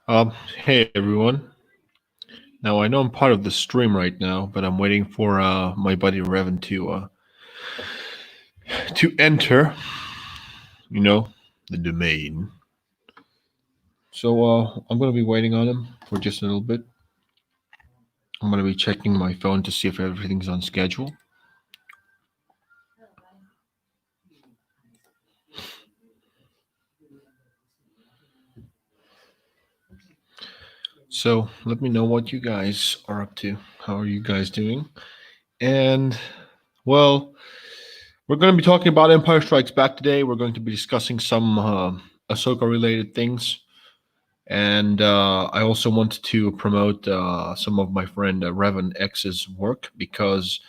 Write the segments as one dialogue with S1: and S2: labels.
S1: Hey everyone. Now I know I'm part of the stream right now, but I'm waiting for my buddy Revan to enter. You know, the domain. So I'm gonna be waiting on him for just a little bit. I'm gonna be checking my phone to see if everything's on schedule. So let me know what you guys are up to. How are you guys doing? And well, we're going to be talking about Empire Strikes Back today. We're going to be discussing some Ahsoka related things. And I also wanted to promote some of my friend RevanX's work because,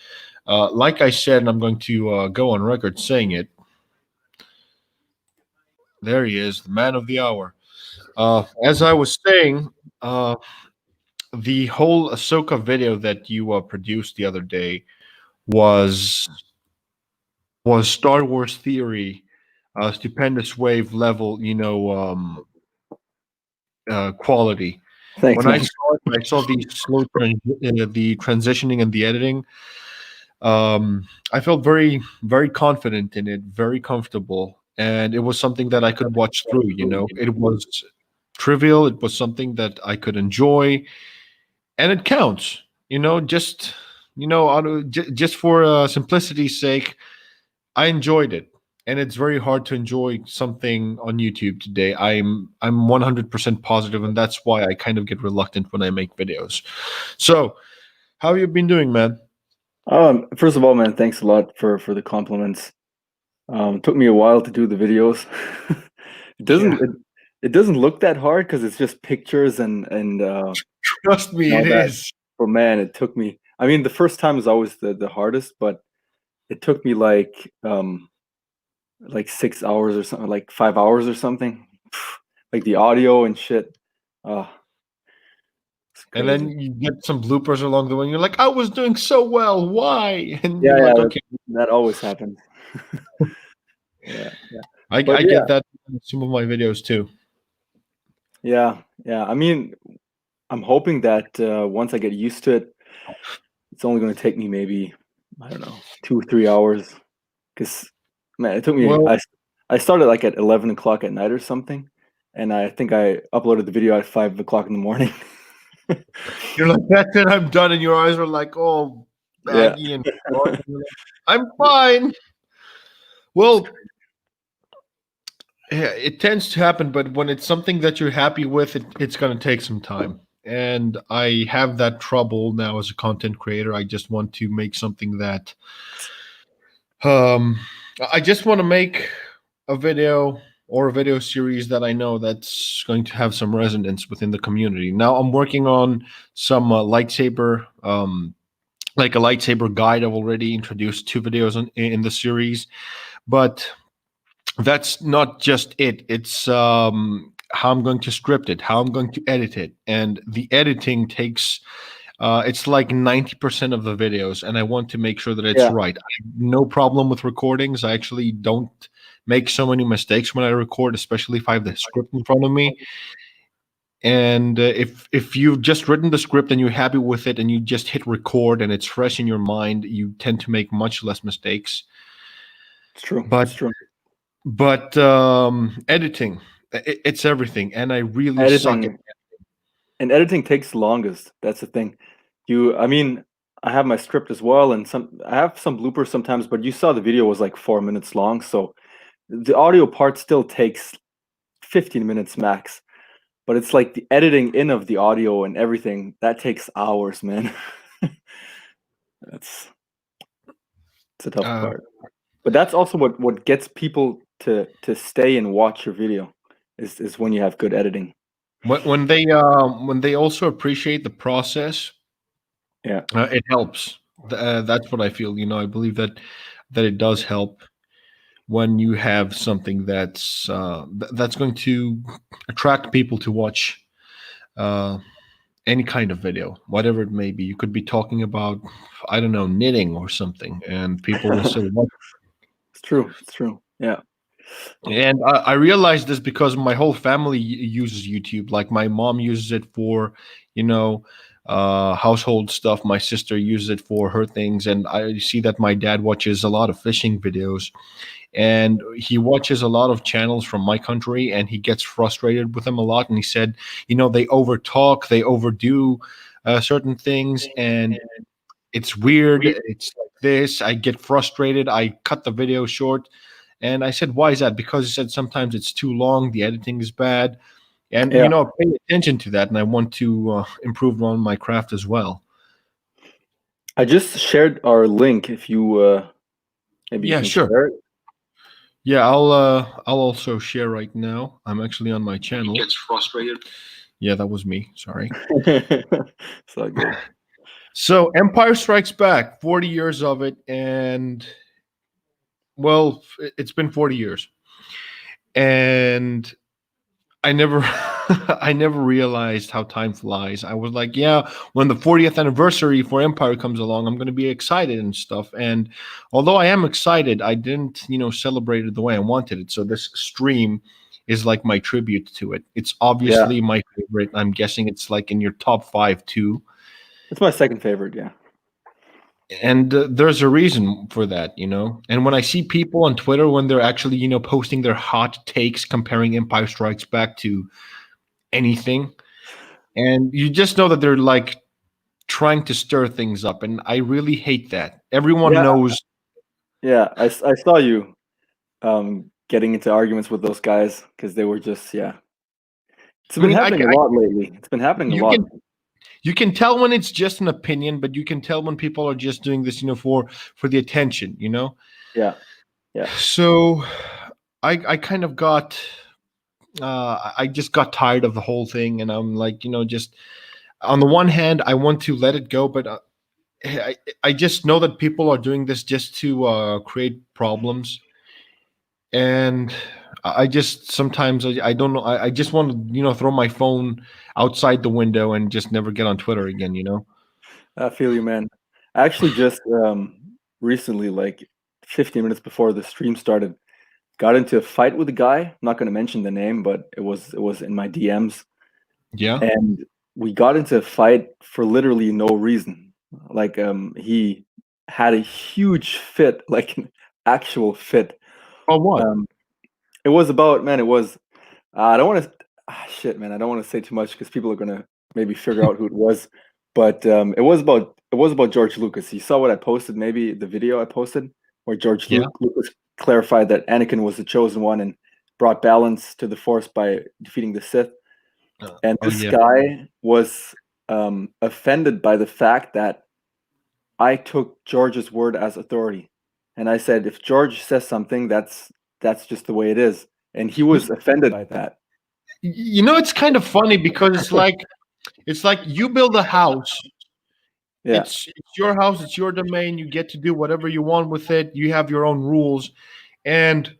S1: like I said, and I'm going to go on record saying it, there he is, the man of the hour. As I was saying, uh, the whole Ahsoka video that you produced the other day was Star Wars theory, stupendous wave level, quality.
S2: Thanks,
S1: When I
S2: man.
S1: saw it, I saw the transitioning and the editing. I felt very, very confident in it, very comfortable, and it was something that I could watch through. It was trivial. It was something that I could enjoy, and it counts. Just for simplicity's sake, I enjoyed it, and it's very hard to enjoy something on YouTube today. I'm 100% positive, and that's why I kind of get reluctant when I make videos. So, how have you been doing, man?
S2: First of all, man, thanks a lot for the compliments. Took me a while to do the videos. It
S1: Yeah,
S2: doesn't it, it doesn't look that hard because it's just pictures and
S1: trust me,
S2: all
S1: it
S2: that.
S1: is.
S2: But man, it took me. I mean, the first time is always the hardest, but it took me like 6 hours or something, like 5 hours or something. Like the audio and shit. Oh, it's
S1: And
S2: crazy.
S1: then you get some bloopers along the way. And you're like, I was doing so well. Why? And
S2: Yeah,
S1: you're
S2: yeah,
S1: like,
S2: that,
S1: okay,
S2: that always happens. Yeah, yeah. But
S1: I
S2: yeah,
S1: get that in some of my videos too.
S2: yeah, yeah. I mean, I'm hoping that once I get used to it, it's only going to take me maybe, I don't know, 2 3 hours. Because man, it took me.
S1: Well,
S2: I started like at 11 o'clock at night or something, and I think I uploaded the video at 5 o'clock in the morning.
S1: you're like, that's it, I'm done. And your eyes are like all
S2: Yeah,
S1: baggy and dark. And you're like, I'm fine. Well, yeah, it tends to happen, but when it's something that you're happy with, it's going to take some time. And I have that trouble now as a content creator. I just want to make something that um, I just want to make a video or a video series that I know that's going to have some resonance within the community. Now I'm working on some lightsaber, like a lightsaber guide. I've already introduced 2 videos in the series, but that's not just it. It's how I'm going to script it, how I'm going to edit it, and the editing takes. It's like 90% of the videos, and I want to make sure that it's
S2: yeah,
S1: right. I have no problem with recordings. I actually don't make so many mistakes when I record, especially if I have the script in front of me. And if you've just written the script and you're happy with it, and you just hit record and it's fresh in your mind, you tend to make much less mistakes.
S2: it's true.
S1: But
S2: It's true.
S1: editing, it's everything, and I really suck at.
S2: Editing and editing takes longest. That's the thing. I mean, I have my script as well, and I have some bloopers sometimes. But you saw the video was like 4 minutes long, so the audio part still takes 15 minutes max. But it's like the editing in of the audio and everything that takes hours, man. That's it's a tough
S1: uh,
S2: part. But that's also what gets people to stay and watch your video is when you have good editing.
S1: when they also appreciate the process,
S2: Yeah.
S1: it helps. That's what I feel. I believe that it does help when you have something that's going to attract people to watch uh, any kind of video, whatever it may be. You could be talking about, I don't know, knitting or something, and people will still watch.
S2: It's true. It's true. Yeah.
S1: And I realized this because my whole family uses YouTube. Like my mom uses it for, you know, household stuff. My sister uses it for her things, and I see that my dad watches a lot of fishing videos, and he watches a lot of channels from my country, and he gets frustrated with them a lot. And he said, they overtalk, they overdo certain things, and it's weird. It's like this. I get frustrated. I cut the video short. And I said, why is that? Because he said sometimes it's too long. The editing is bad. And,
S2: Yeah,
S1: pay attention to that. And I want to improve on my craft as well.
S2: I just shared our link. If you maybe you
S1: Yeah,
S2: can
S1: sure.
S2: share it.
S1: Yeah, I'll also share right now. I'm actually on my channel.
S3: He gets frustrated.
S1: Yeah, that was me. Sorry.
S2: It's all good.
S1: So Empire Strikes Back, 40 years of it, and well, it's been 40 years. And I never I never realized how time flies. I was like, yeah, when the 40th anniversary for Empire comes along, I'm going to be excited and stuff. And although I am excited, I didn't, celebrate it the way I wanted it. So this stream is like my tribute to it. It's
S2: Yeah,
S1: obviously my favorite. I'm guessing it's like in your top 5 too.
S2: it's my second favorite. Yeah,
S1: And there's a reason for that. And when I see people on Twitter when they're actually posting their hot takes comparing Empire Strikes Back to anything, and you just know that they're like trying to stir things up, and I really hate that. Everyone
S2: yeah,
S1: knows.
S2: yeah. I saw you getting into arguments with those guys because they were just yeah. It's
S1: I
S2: been
S1: mean,
S2: happening a lot lately. It's been happening a
S1: you
S2: lot.
S1: can tell when it's just an opinion, but you can tell when people are just doing this for the attention.
S2: Yeah, yeah,
S1: So I kind of got I just got tired of the whole thing, and I'm like, just on the one hand I want to let it go, but I just know that people are doing this just to create problems. And I just sometimes I don't know. I just want to throw my phone outside the window and just never get on Twitter again.
S2: I feel you, man. I actually just recently, like 15 minutes before the stream started, got into a fight with a guy. I'm not going to mention the name, but it was in my DMs,
S1: Yeah.
S2: and we got into a fight for literally no reason. Like he had a huge fit, like an actual fit.
S1: Oh, what?
S2: Um, it was about, man. It was. I don't want to. Shit, man. I don't want to say too much because people are gonna maybe figure out who it was. But it was about George Lucas. You saw what I posted, maybe the video I posted, where George
S1: Yeah.
S2: Lucas clarified that Anakin was the chosen one and brought balance to the Force by defeating the Sith. And
S1: Oh,
S2: this
S1: yeah.
S2: guy was offended by the fact that I took George's word as authority, and I said, if George says something, that's just the way it is. And he was offended by that.
S1: It's kind of funny because it's like you build a house.
S2: Yeah,
S1: It's your house. It's your domain. You get to do whatever you want with it. You have your own rules, and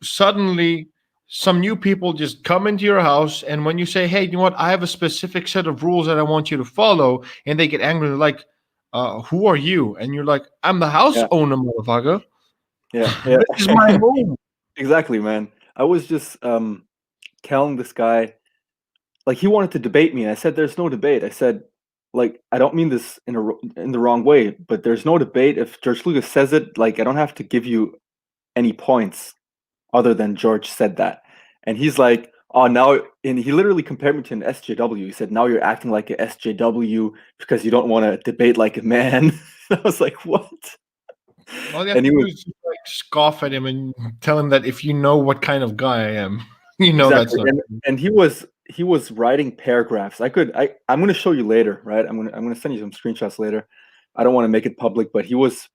S1: suddenly some new people just come into your house, and when you say, hey, you know what, I have a specific set of rules that I want you to follow, and they get angry. They're like, who are you? And you're like, I'm the house
S2: yeah,
S1: owner, motherfucker.
S2: yeah.
S1: This is my home.
S2: Exactly, man. I was just telling this guy, like, he wanted to debate me, and I said, there's no debate. I said, like, I don't mean this in the wrong way, but there's no debate. If George Lucas says it, like, I don't have to give you any points other than George said that. And he's like, oh, now, and he literally compared me to an SJW. He said, now you're acting like a SJW because you don't want to debate like a man. I was like, what?
S1: All you have
S2: And
S1: to
S2: he
S1: do
S2: was
S1: is just like scoff at him and tell him that if you know what kind of guy I am, that's
S2: exactly,
S1: not.
S2: and he was writing paragraphs. I'm going to show you later, right? I'm going to send you some screenshots later. I don't want to make it public, but he was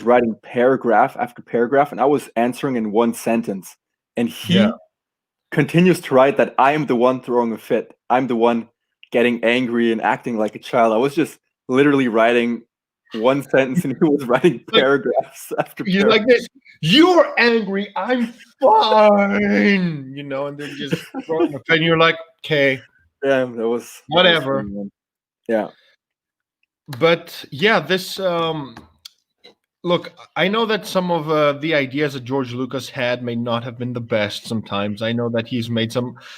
S2: writing paragraph after paragraph, and I was answering in one sentence, and
S1: Yeah.
S2: he continues to write that I am the one throwing a fit. I'm the one getting angry and acting like a child. I was just literally writing one sentence, and he was writing
S1: Like
S2: paragraphs after
S1: you're like
S2: paragraphs.
S1: this. You're angry. I'm fine. And they're just throwing a pen. You're like, okay,
S2: Yeah, that was funny,
S1: whatever.
S2: man. Yeah,
S1: But yeah, this Look, I know that some of the ideas that George Lucas had may not have been the best sometimes. I know that he's made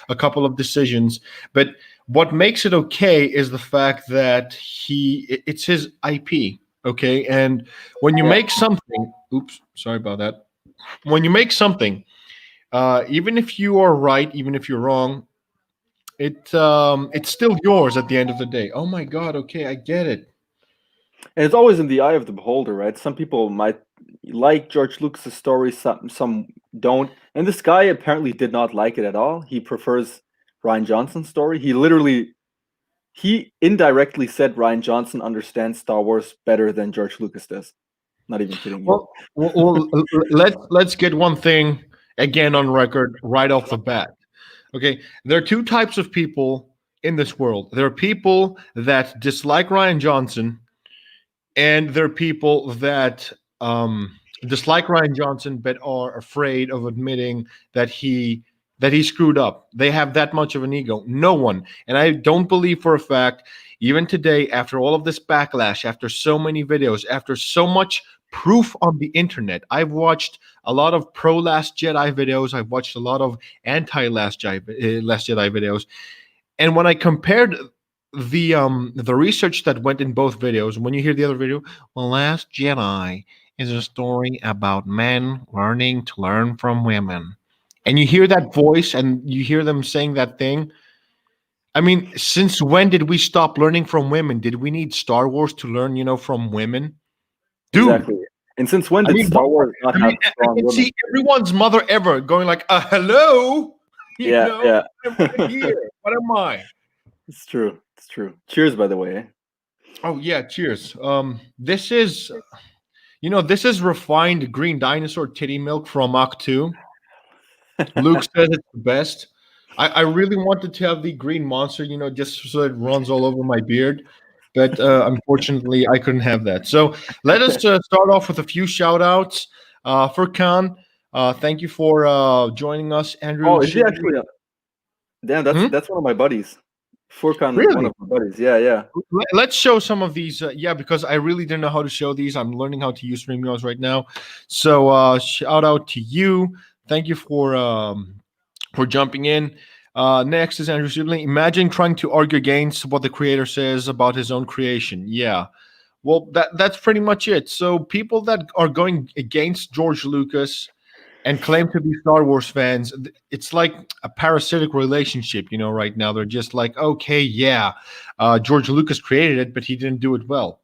S1: a couple of decisions, but what makes it okay is the fact that it's his IP, okay? And when you
S2: Yeah,
S1: make something, oops, sorry about that. When you make something, even if you are right, even if you're wrong, it's still yours at the end of the day. Oh my God, okay, I get it.
S2: and it's always in the eye of the beholder, right? Some people might like George Lucas's story, some don't. And this guy apparently did not like it at all. He prefers Ryan Johnson's story. He indirectly said Ryan Johnson understands Star Wars better than George Lucas does. Not even kidding you.
S1: Let's get one thing again on record right off the bat. Okay, there are two types of people in this world. There are people that dislike Ryan Johnson, and there are people that dislike Ryan Johnson but are afraid of admitting that he screwed up. They have that much of an ego. No one, and I don't believe for a fact, even today, after all of this backlash, after so many videos, after so much proof on the internet, I've watched a lot of pro Last Jedi videos. I've watched a lot of anti Last Jedi videos, and when I compared the research that went in both videos, when you hear the other video, well, Last Jedi is a story about men learning to learn from women. And you hear that voice and you hear them saying that thing. I mean, since when did we stop learning from women? Did we need Star Wars to learn, from women? Dude,
S2: Exactly. And since when
S1: I
S2: did
S1: mean,
S2: Star Wars not
S1: I
S2: have
S1: mean, I
S2: strong
S1: can
S2: women?
S1: see everyone's mother ever going like, hello,
S2: Yeah, yeah.
S1: I'm right here. What am I?
S2: It's true. It's true. Cheers, by the way.
S1: Oh yeah, cheers. This is refined green dinosaur titty milk from Mach 2. Luke says it's the best. I really wanted to have the green monster, just so it runs all over my beard. But unfortunately, I couldn't have that. So let us start off with a few shout outs. For Khan, thank you for joining us. Andrew
S2: Oh, is he
S1: Shibley.
S2: actually? Damn, that's
S1: Hmm?
S2: that's one of my buddies. Furkan is one
S1: Really?
S2: of my buddies. Yeah, yeah.
S1: Let's show some of these. Yeah, because I really didn't know how to show these. I'm learning how to use StreamYards right now. So shout out to you. Thank you for jumping in. Next is Andrew Sibling. Imagine trying to argue against what the creator says about his own creation. Yeah. Well, that's pretty much it. So people that are going against George Lucas and claim to be Star Wars fans, it's like a parasitic relationship, right now. They're just like, okay, yeah, George Lucas created it, but he didn't do it well.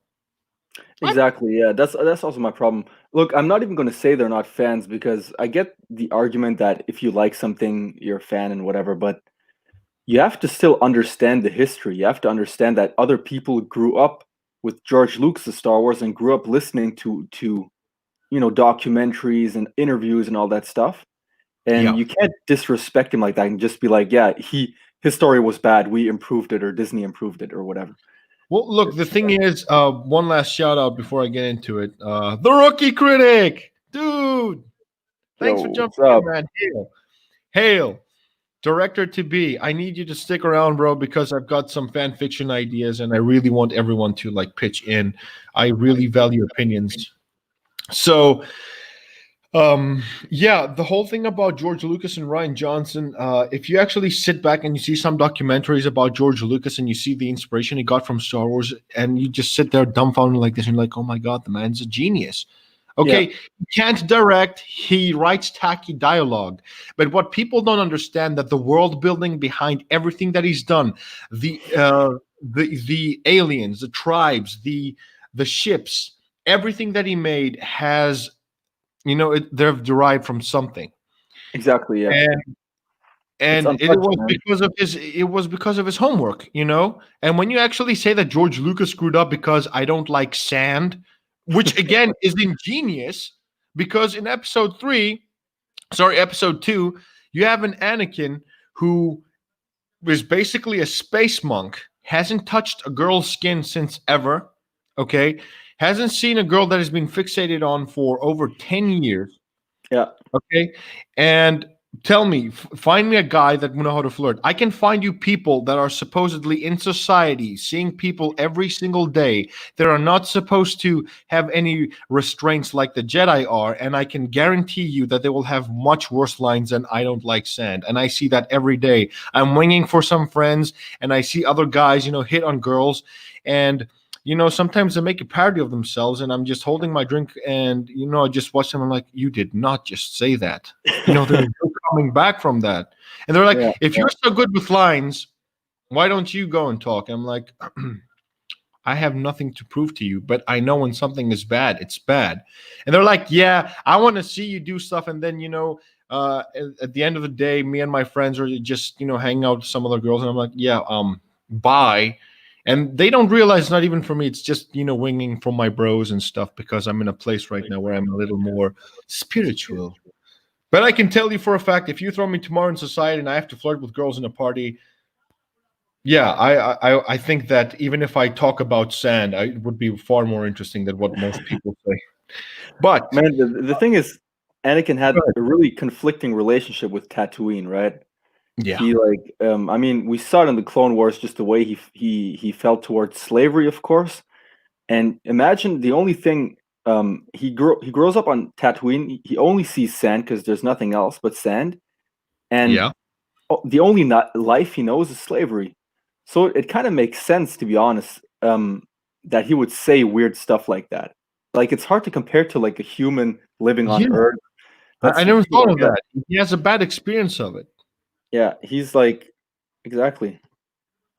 S1: What?
S2: Exactly. Yeah, that's also my problem. Look, I'm not even going to say they're not fans because I get the argument that if you like something, you're a fan and whatever, but you have to still understand the history. You have to understand that other people grew up with George Lucas's Star Wars and grew up listening to documentaries and interviews and all that stuff. And
S1: Yeah.
S2: you can't disrespect him like that and just be like, yeah, his story was bad. We improved it, or Disney improved it, or whatever.
S1: Well, look, the thing is, one last shout out before I get into it. The Rookie Critic, dude.
S2: Yo,
S1: Thanks for
S2: what's
S1: jumping in,
S2: up?
S1: man. Hail, director to be. I need you to stick around, bro, because I've got some fan fiction ideas, and I really want everyone to like pitch in. I really value opinions. So, yeah, the whole thing about George Lucas and Ryan Johnson, if you actually sit back and you see some documentaries about George Lucas and you see the inspiration he got from Star Wars, and you just sit there dumbfounded like this, and you're like, oh my God, the man's a genius.
S2: Yeah,
S1: Okay, he can't direct, he writes tacky dialogue. But what people don't understand that the world building behind everything that he's done, the aliens, the tribes, the ships, everything that he made has they're derived from something.
S2: exactly. Yeah,
S1: And
S2: it's
S1: and
S2: untouched, man.
S1: it was because of his homework. And when you actually say that George Lucas screwed up because I don't like sand, which again is ingenious, because in episode 2, you have an Anakin who is basically a space monk, hasn't touched a girl's skin since ever, okay? Hasn't seen a girl that has been fixated on for over 10 years.
S2: Yeah,
S1: Okay. And Tell me, find me a guy that know how to flirt. I can find you people that are supposedly in society, seeing people every single day. That are not supposed to have any restraints like the Jedi are, and I can guarantee you that they will have much worse lines than "I don't like sand." And I see that every day. I'm winging for some friends, and I see other guys, hit on girls, and sometimes they make a parody of themselves, and I'm just holding my drink, and I just watch them. I'm like, you did not just say that. There's no coming back from that. And they're like,
S2: Yeah,
S1: if
S2: yeah,
S1: you're so good with lines, why don't you go and talk? I'm like, I have nothing to prove to you, but I know when something is bad, it's bad. And they're like, yeah, I want to see you do stuff. And then, at the end of the day, me and my friends are just, hanging out with some other girls. And I'm like, yeah, bye. And they don't realize it's not even for me. It's just, winging from my bros and stuff because I'm in a place right now where I'm a little more spiritual. But I can tell you for a fact, if you throw me tomorrow in society and I have to flirt with girls in a party, yeah, I think that even if I talk about sand, it would be far more interesting than what most people say. But
S2: man. The thing is, Anakin had a really conflicting relationship with Tatooine, right?
S1: yeah,
S2: He like, I mean, we saw it in the Clone Wars, just the way he felt towards slavery, of course. And imagine the only thing, he grows up on Tatooine. He only sees sand because there's nothing else but sand, and
S1: yeah,
S2: the only life he knows is slavery. So it kind of makes sense, to be honest, that he would say weird stuff like that. Like it's hard to compare to like a human living on
S1: yeah.
S2: Earth.
S1: I
S2: That's
S1: never thought of
S2: yeah,
S1: that. He has a bad experience of it.
S2: yeah. He's like exactly.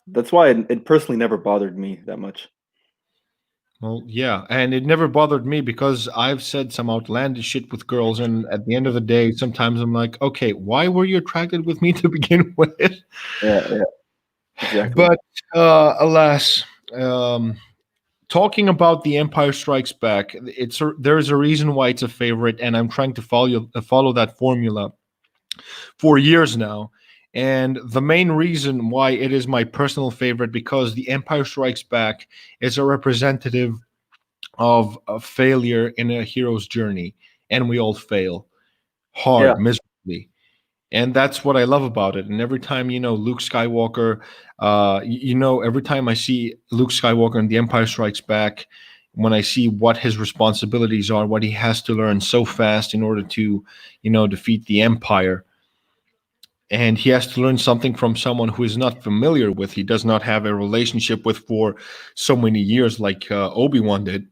S2: That's why it personally never bothered me that much.
S1: Well, yeah, and it never bothered me because I've said some outlandish shit with girls, and at the end of the day, sometimes I'm like, okay, why were you attracted with me to begin with?
S2: Yeah, yeah, exactly.
S1: But alas, um, talking about the Empire Strikes Back, there's a reason why it's a favorite, and I'm trying to follow that formula for years now. And the main reason why it is my personal favorite because the Empire Strikes Back is a representative of a failure in a hero's journey, and we all fail
S2: Yeah,
S1: hard, miserably. And that's what I love about it. And every time Luke Skywalker, every time I see Luke Skywalker in The Empire Strikes Back, when I see what his responsibilities are, what he has to learn so fast in order to defeat the Empire, and he has to learn something from someone who is not familiar with, he does not have a relationship with for so many years, like Obi-Wan did.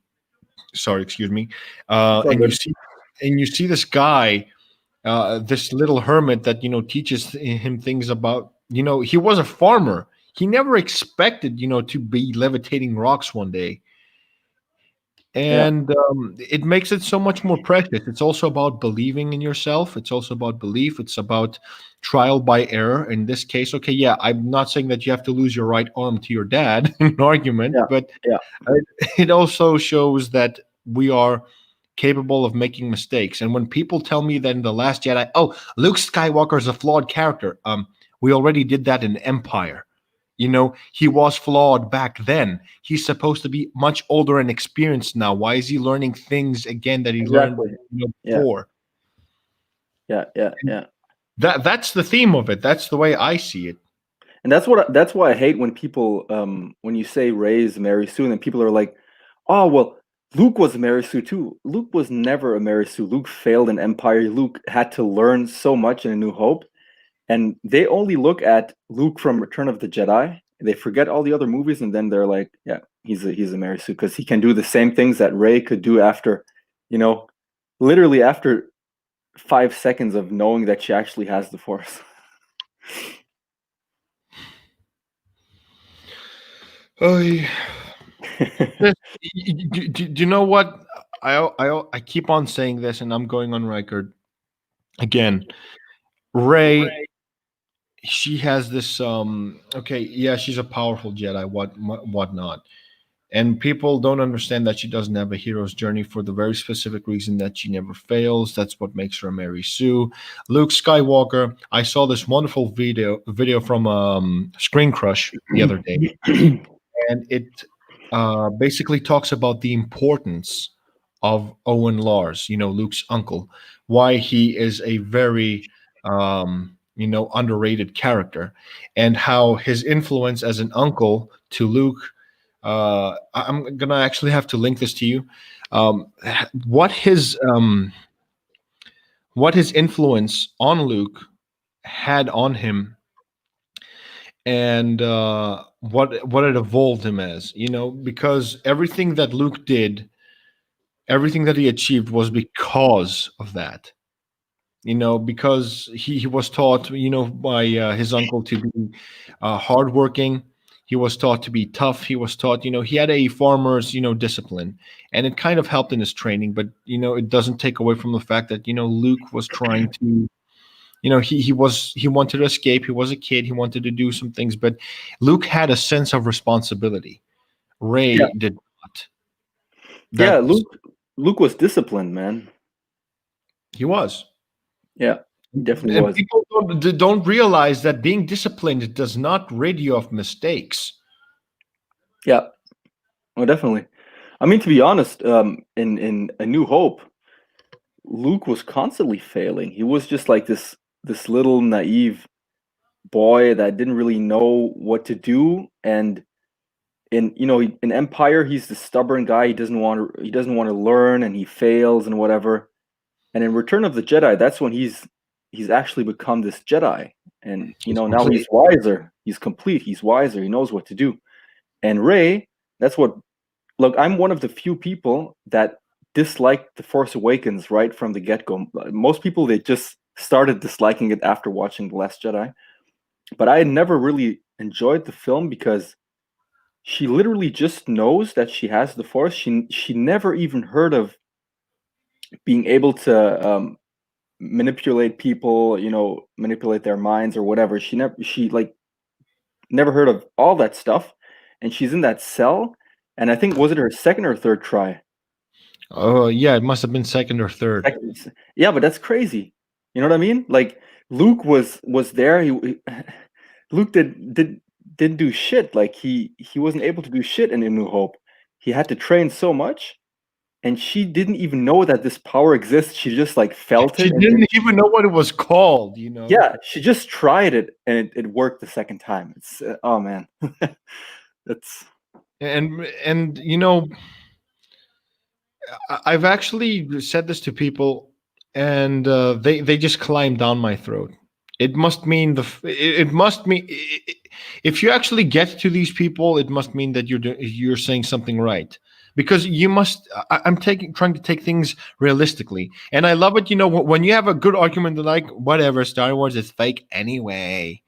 S1: Sorry, excuse me.
S2: it's all
S1: And you
S2: good.
S1: see, this guy, this little hermit that teaches him things about. He was a farmer. He never expected to be levitating rocks one day,
S2: Yeah,
S1: and it makes it so much more precious. It's also about believing in yourself. It's also about belief. It's about trial by error. In this case, okay, yeah, I'm not saying that you have to lose your right arm to your dad in an argument,
S2: yeah,
S1: but
S2: yeah,
S1: it also shows that we are capable of making mistakes. And when people tell me that in The Last Jedi, oh, Luke Skywalker is a flawed character, we already did that in Empire. He was flawed back then. He's supposed to be much older and experienced now. Why is he learning things again that he learned
S2: exactly. Yeah,
S1: before?
S2: yeah, yeah, yeah.
S1: That's the theme of it. That's the way I see it.
S2: And that's why I hate when people when you say Rey's Mary Sue, and people are like, oh well, Luke was a Mary Sue too. Luke was never a Mary Sue. Luke failed in Empire. Luke had to learn so much in A New Hope. And they only look at Luke from Return of the Jedi. They forget all the other movies, and then they're like, yeah, he's a Mary Sue because he can do the same things that Rey could do after, you know, literally after 5 seconds of knowing that she actually has the Force.
S1: Oh, yeah. Do you know what? I keep on saying this, and I'm going on record again. Ray, she has this. Okay, yeah, she's a powerful Jedi. Whatnot. And people don't understand that she doesn't have a hero's journey for the very specific reason that she never fails. That's what makes her a Mary Sue. Luke Skywalker. I saw this wonderful video from Screen Crush the other day, and it basically talks about the importance of Owen Lars. Luke's uncle. Why he is a very underrated character, and how his influence as an uncle to Luke. I'm gonna actually have to link this to you. Um, what his influence on Luke had on him, and what it evolved him as. Because everything that Luke did, everything that he achieved, was because of that. Because he was taught, by his uncle to be hardworking. He was taught to be tough. He was taught, he had a farmer's, discipline, and it kind of helped in his training. But it doesn't take away from the fact that Luke was trying to, he wanted to escape. He was a kid. He wanted to do some things, but Luke had a sense of responsibility.
S2: Yeah,
S1: Ray did not.
S2: yeah.
S1: That
S2: Luke was disciplined, man.
S1: he was.
S2: Yeah, he definitely
S1: And
S2: was.
S1: people don't realize that being disciplined does not rid you of mistakes.
S2: Yeah, well, definitely. I mean, to be honest, in A New Hope, Luke was constantly failing. He was just like this little naive boy that didn't really know what to do. And in Empire, he's the stubborn guy. He doesn't want to learn, and he fails and whatever. And in Return of the Jedi, that's when he's actually become this Jedi. And
S1: It's
S2: now
S1: complete.
S2: he's wiser. He's complete. He's wiser. He knows what to do. And Ray, that's what look, I'm one of the few people that disliked The Force Awakens right from the get-go. Most people, they just started disliking it after watching The Last Jedi. But I had never really enjoyed the film because she literally just knows that she has the Force. She never even heard of being able to manipulate people, manipulate their minds or whatever. She like never heard of all that stuff. And she's in that cell. And I think, was it her second or third try?
S1: Oh yeah, it must have been second or third.
S2: Yeah, but that's crazy. You know what I mean? Like Luke was there. Luke didn't do shit. Like he wasn't able to do shit in A New Hope. He had to train so much, and she didn't even know that this power exists. She just like felt
S1: She
S2: it, and
S1: didn't even know what it was called.
S2: yeah, she just tried it, and it worked the second time. It's oh man, that's
S1: And I've actually said this to people, and they just climb down my throat. It must mean it must mean, if you actually get to these people, it must mean that you're saying something right, because you must. I'm trying to take things realistically, and I love it. When you have a good argument, like whatever, Star Wars is fake anyway.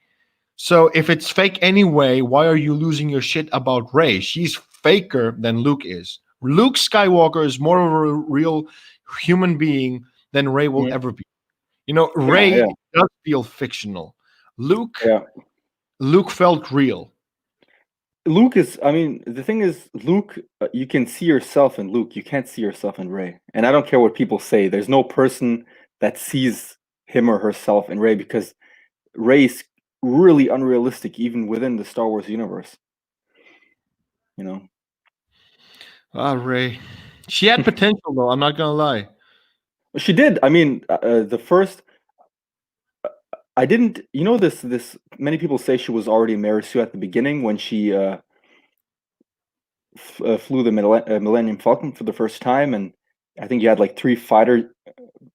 S1: So if it's fake anyway, why are you losing your shit about Rey? She's faker than Luke is. Luke Skywalker is more of a real human being than Rey will
S2: yeah,
S1: ever be.
S2: yeah,
S1: Rey does feel fictional. Luke
S2: yeah.
S1: Luke felt real.
S2: Luke is, I mean, the thing is, Luke, you can see yourself in Luke. You can't see yourself in Ray. And I don't care what people say. There's no person that sees him or herself in Ray because Ray's really unrealistic, even within the Star Wars universe. You know?
S1: Ah, Rey. She had potential, though. I'm not gonna lie.
S2: She did. I mean, the first, I didn't, this, many people say she was already Mary Sue at the beginning when she flew the Millennium Falcon for the first time. And I think you had like three fighter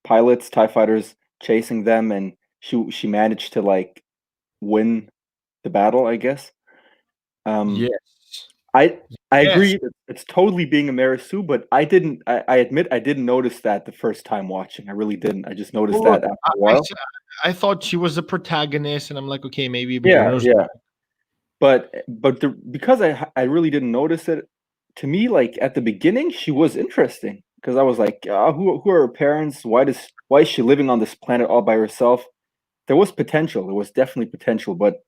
S2: pilots, TIE fighters chasing them, and she managed to like win the battle, I guess. Um,
S1: Yes.
S2: I I
S1: Yes.
S2: agree that it's totally being a Marisu, but I admit I didn't notice that the first time watching. I really didn't. I just noticed
S1: Well, look,
S2: that after a while.
S1: I thought she was the protagonist, and I'm like, okay, maybe a
S2: Yeah,
S1: beginner's.
S2: yeah. But because I really didn't notice it, to me, like at the beginning, she was interesting because I was like, who are her parents? Why is she living on this planet all by herself? There was potential. There was definitely potential, but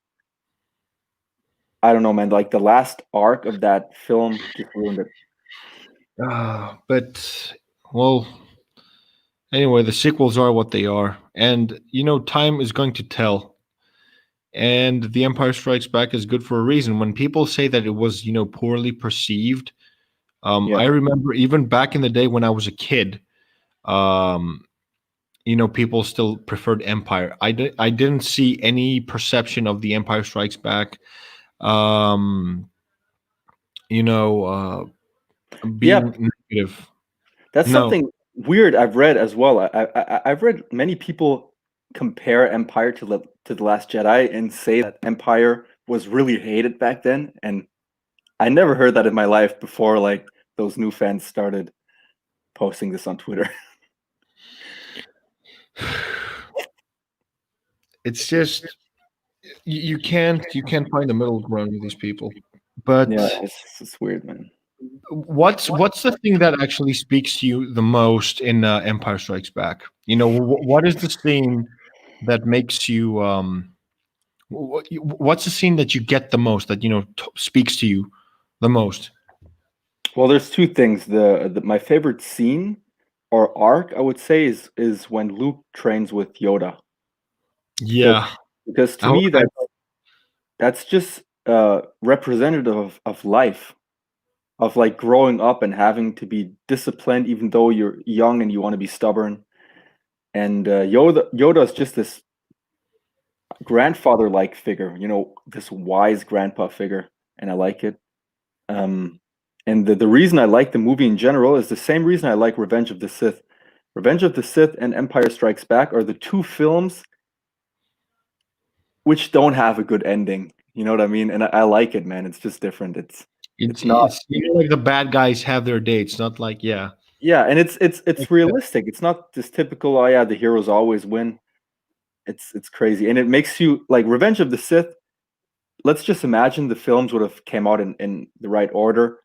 S2: I don't know, man. Like the last arc of that film just ruined it.
S1: But well, anyway, the sequels are what they are, and time is going to tell. And The Empire Strikes Back is good for a reason. When people say that it was poorly perceived,
S2: Yeah,
S1: I remember even back in the day when I was a kid, um, people still preferred Empire. I didn't see any perception of the Empire Strikes Back, um,
S2: Yeah,
S1: being negative.
S2: that's
S1: No,
S2: something weird I've read as well. I've read many people compare Empire to the Last Jedi and say that Empire was really hated back then, and I never heard that in my life before. Like those new fans started posting this on Twitter.
S1: it's just you can't find a middle ground with these people.
S2: Yeah,
S1: But
S2: it's weird, man.
S1: what's the thing that actually speaks to you the most in Empire Strikes Back? What is the scene that makes you what's the scene that you get the most, that speaks to you the most?
S2: Well, there's two things. My favorite scene or arc, I would say, is when Luke trains with Yoda. Because
S1: Yeah.
S2: because to
S1: I,
S2: me
S1: I,
S2: that's just representative of life, of like growing up and having to be disciplined even though you're young and you want to be stubborn. And Yoda is just this grandfather-like figure, this wise grandpa figure, and I like it. Um, and the reason I like the movie in general is the same reason I like Revenge of the Sith. Revenge of the Sith and Empire Strikes Back are the two films which don't have a good ending. You know what I mean? And I like it, man. It's just different. It's not,
S1: it's like the bad guys have their dates, not like, yeah.
S2: yeah, and it's realistic. It's not this typical, oh yeah, the heroes always win. It's crazy. And it makes you like Revenge of the Sith. Let's just imagine the films would have came out in the right order.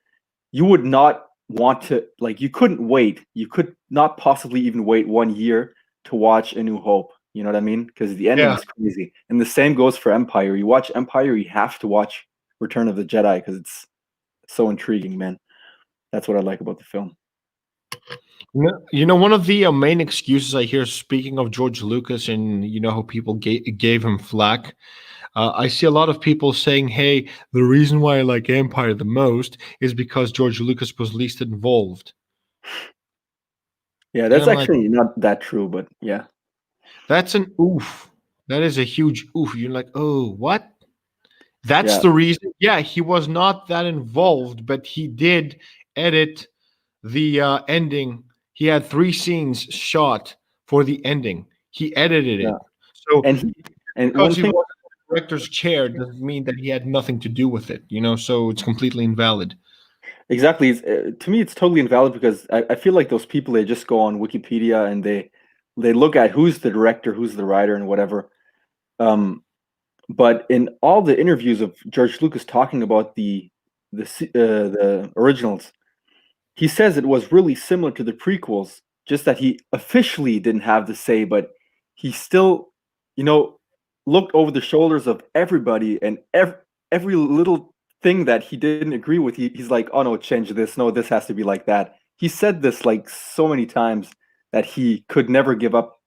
S2: You would not want to, like, you couldn't wait. You could not possibly even wait 1 year to watch A New Hope. You know what I mean? Because the ending
S1: Yeah.
S2: is crazy. And the same goes for Empire. You watch Empire, you have to watch Return of the Jedi because it's so intriguing, man. That's what I like about the film.
S1: One of the main excuses I hear, speaking of George Lucas, and how people gave him flack, I see a lot of people saying, hey, the reason why I like Empire the most is because George Lucas was least involved.
S2: Yeah,
S1: And
S2: that's
S1: I'm like,
S2: actually not that true, but yeah.
S1: that's an oof. That is a huge oof. You're like, oh, what? That's
S2: Yeah.
S1: the reason. Yeah, he was not that involved, but he did edit the ending. He had 3 scenes shot for the ending. He edited
S2: Yeah.
S1: it. So
S2: And he and
S1: because
S2: one
S1: he
S2: thing
S1: was in the director's chair doesn't mean that he had nothing to do with it. So it's completely invalid.
S2: exactly is to me it's totally invalid because I feel like those people they just go on Wikipedia and they look at who's the director, who's the writer and whatever. But in all the interviews of George Lucas talking about the originals, he says it was really similar to the prequels, just that he officially didn't have the say, but he still, you know, looked over the shoulders of everybody and every little thing that he didn't agree with, he's like, oh no, change this. No, this has to be like that. He said this like so many times that he could never give up,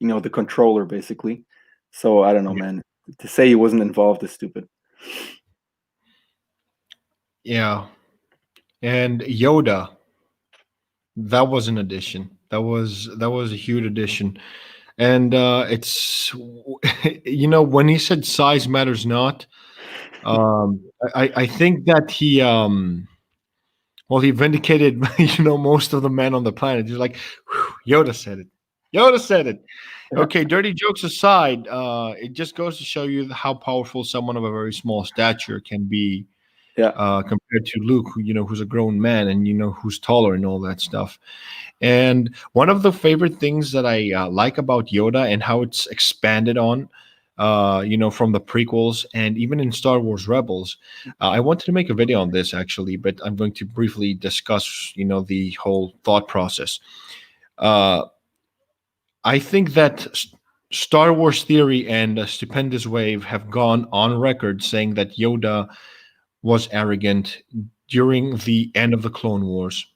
S2: the controller basically. So I don't know, man. To say he wasn't involved is stupid.
S1: Yeah. And Yoda, that was an addition. That was a huge addition. And it's when he said size matters not, I think that he vindicated most of the men on the planet. He's like, "Whew, Yoda said it. Yoda said it. Okay, dirty jokes aside, it just goes to show you how powerful someone of a very small stature can be,
S2: Yeah.
S1: compared to Luke, who's a grown man and who's taller and all that stuff. And one of the favorite things that I like about Yoda and how it's expanded on, from the prequels and even in Star Wars Rebels. I wanted to make a video on this actually, but I'm going to briefly discuss, the whole thought process. Uh, I think that Star Wars Theory and Stupendous Wave have gone on record saying that Yoda was arrogant during the end of the Clone Wars,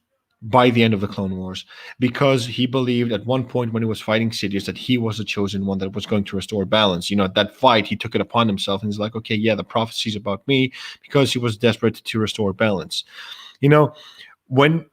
S1: by the end of the Clone Wars, because he believed at one point when he was fighting Sidious that he was the chosen one that was going to restore balance. At that fight, he took it upon himself and he's like, okay, yeah, the prophecy's about me, because he was desperate to restore balance. You know, when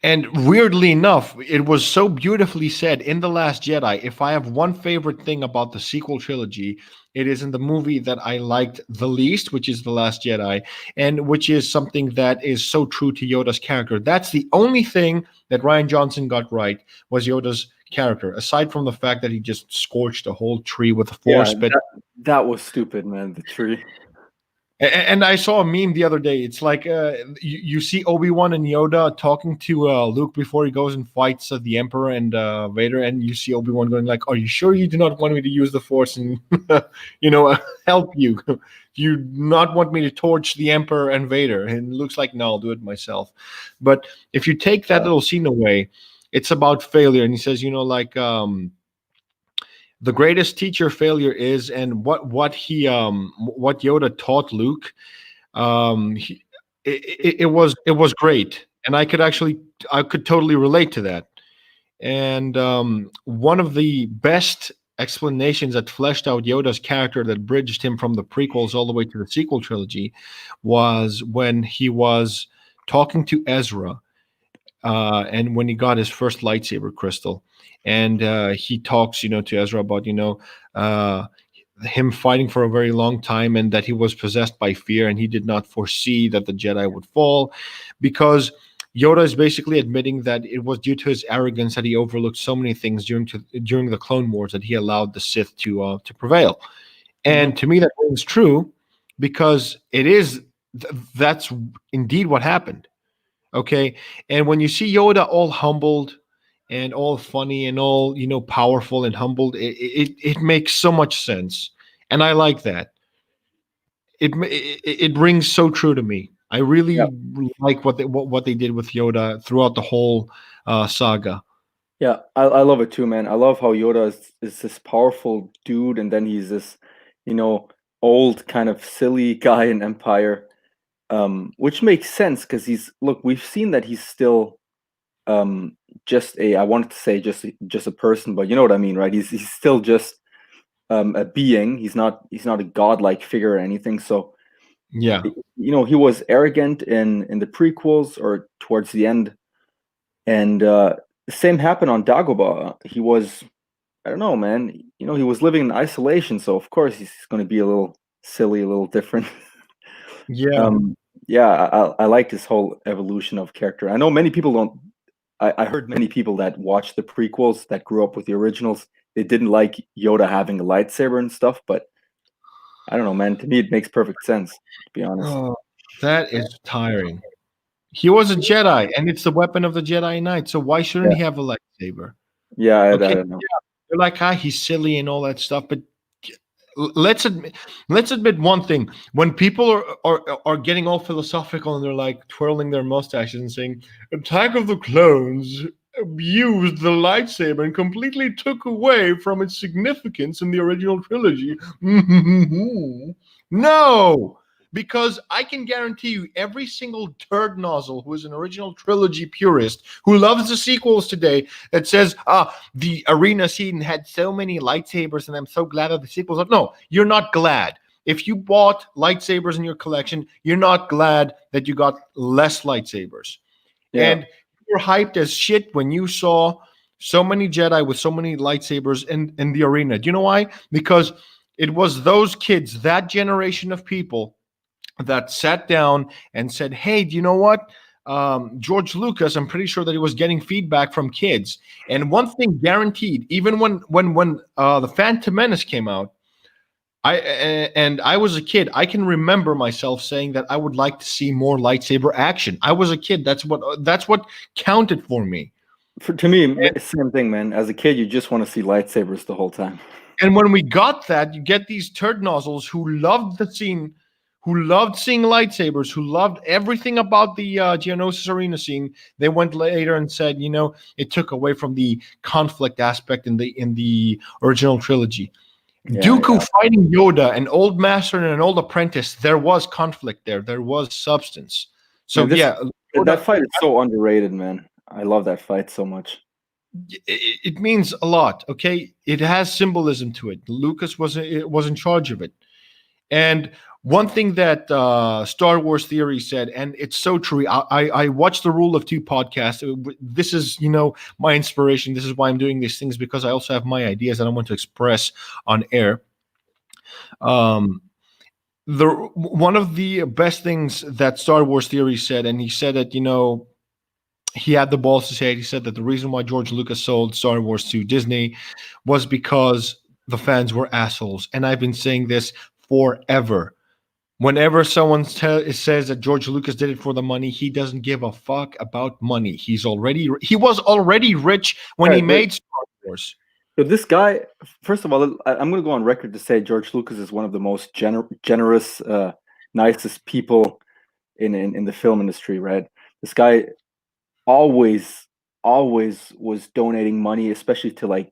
S1: And weirdly enough, it was so beautifully said in The Last Jedi. If I have one favorite thing about the sequel trilogy, it is in the movie that I liked the least, which is The Last Jedi, and which is something that is so true to Yoda's character. That's the only thing that Ryan Johnson got right, was Yoda's character, aside from the fact that he just scorched a whole tree with the
S2: Yeah,
S1: Force. But
S2: that was stupid, man. The tree.
S1: and I saw a meme the other day. It's like you see Obi-Wan and Yoda talking to Luke before he goes and fights the Emperor and Vader, and you see Obi-Wan going like, "Are you sure you do not want me to use the Force and help you? Do you not want me to torch the Emperor and Vader?" And Luke's like, "No, I'll do it myself." But if you take that little scene away, it's about failure, and he says, the greatest teacher failure is, and what Yoda taught Luke, he, it was great, and I could totally relate to that. And one of the best explanations that fleshed out Yoda's character, that bridged him from the prequels all the way to the sequel trilogy, was when he was talking to Ezra, and when he got his first lightsaber crystal, and he talks, to Ezra about, uh, him fighting for a very long time, and that he was possessed by fear, and he did not foresee that the Jedi would fall, because Yoda is basically admitting that it was due to his arrogance that he overlooked so many things during the Clone Wars, that he allowed the Sith to prevail.
S2: Hmm.
S1: And to me, that rings true, because that's indeed what happened. Okay. And when you see Yoda all humbled and all funny and all, powerful and humbled, it makes so much sense. And I like that. It rings so true to me. I
S2: Yeah,
S1: really like what they did with Yoda throughout the whole saga.
S2: yeah. I love it too, man. I love how Yoda is this powerful dude, and then he's this, you know, old kind of silly guy in Empire, which makes sense because we've seen that he's still just I wanted to say just a person, but you know what I mean, right? He's still just a being. He's not a godlike figure or anything. So
S1: Yeah.
S2: he was arrogant in the prequels or towards the end, and the same happened on Dagobah. He was, I don't know, man. He was living in isolation, so of course he's going to be a little silly, a little different.
S1: Yeah.
S2: um, yeah, I like this whole evolution of character. I know many people don't. I heard many people that watched the prequels that grew up with the originals. They didn't like Yoda having a lightsaber and stuff, but I don't know, man. To me, it makes perfect sense, to be honest.
S1: Oh, that is tiring. He was a Jedi, and it's the weapon of the Jedi Knight. So why shouldn't
S2: Yeah,
S1: he have a lightsaber?
S2: yeah. I
S1: Okay,
S2: don't know.
S1: they're like, he's silly and all that stuff, but let's admit one thing. When people are getting all philosophical and they're like twirling their mustaches and saying, Attack of the Clones abused the lightsaber and completely took away from its significance in the original trilogy. No, because I can guarantee you, every single turd nozzle who is an original trilogy purist who loves the sequels today, that says, the arena scene had so many lightsabers and I'm so glad that the sequels are. No, you're not glad. If you bought lightsabers in your collection, you're not glad that you got less lightsabers.
S2: Yeah,
S1: And you were hyped as shit when you saw so many Jedi with so many lightsabers in the arena. Do you know why? Because it was those kids, that generation of people, that sat down and said, "Hey, do you know what? George Lucas, I'm pretty sure that he was getting feedback from kids. And one thing guaranteed, even when the Phantom Menace came out, I was a kid. I can remember myself saying that I would like to see more lightsaber action. I was a kid. That's what counted for me.
S2: to me, same thing, man. As a kid, you just want to see lightsabers the whole time.
S1: And when we got that, you get these turd nozzles who loved the scene, who loved seeing lightsabers, who loved everything about the Geonosis arena scene. They went later and said, it took away from the conflict aspect in the original trilogy.
S2: Yeah,
S1: Dooku
S2: yeah,
S1: fighting Yoda, an old master and an old apprentice. There was conflict there. There was substance. So
S2: man. This
S1: yeah,
S2: that
S1: Yoda,
S2: fight is so underrated, man. I love that fight so much.
S1: it means a lot. Okay, it has symbolism to it. Lucas was in charge of it. And one thing that Star Wars Theory said, and it's so true. I watched the Rule of Two podcast. This is, my inspiration. This is why I'm doing these things, because I also have my ideas that I want to express on air. Um, the One of the best things that Star Wars Theory said, and he said that, he had the balls to say it. He said that the reason why George Lucas sold Star Wars to Disney was because the fans were assholes. And I've been saying this forever. Whenever someone says that George Lucas did it for the money, he doesn't give a fuck about money. He was already rich when he
S2: Right, right.
S1: made Star Wars.
S2: So this guy, first of all, I'm going to go on record to say George Lucas is one of the most generous, nicest people in the film industry. Right, this guy always always was donating money, especially to like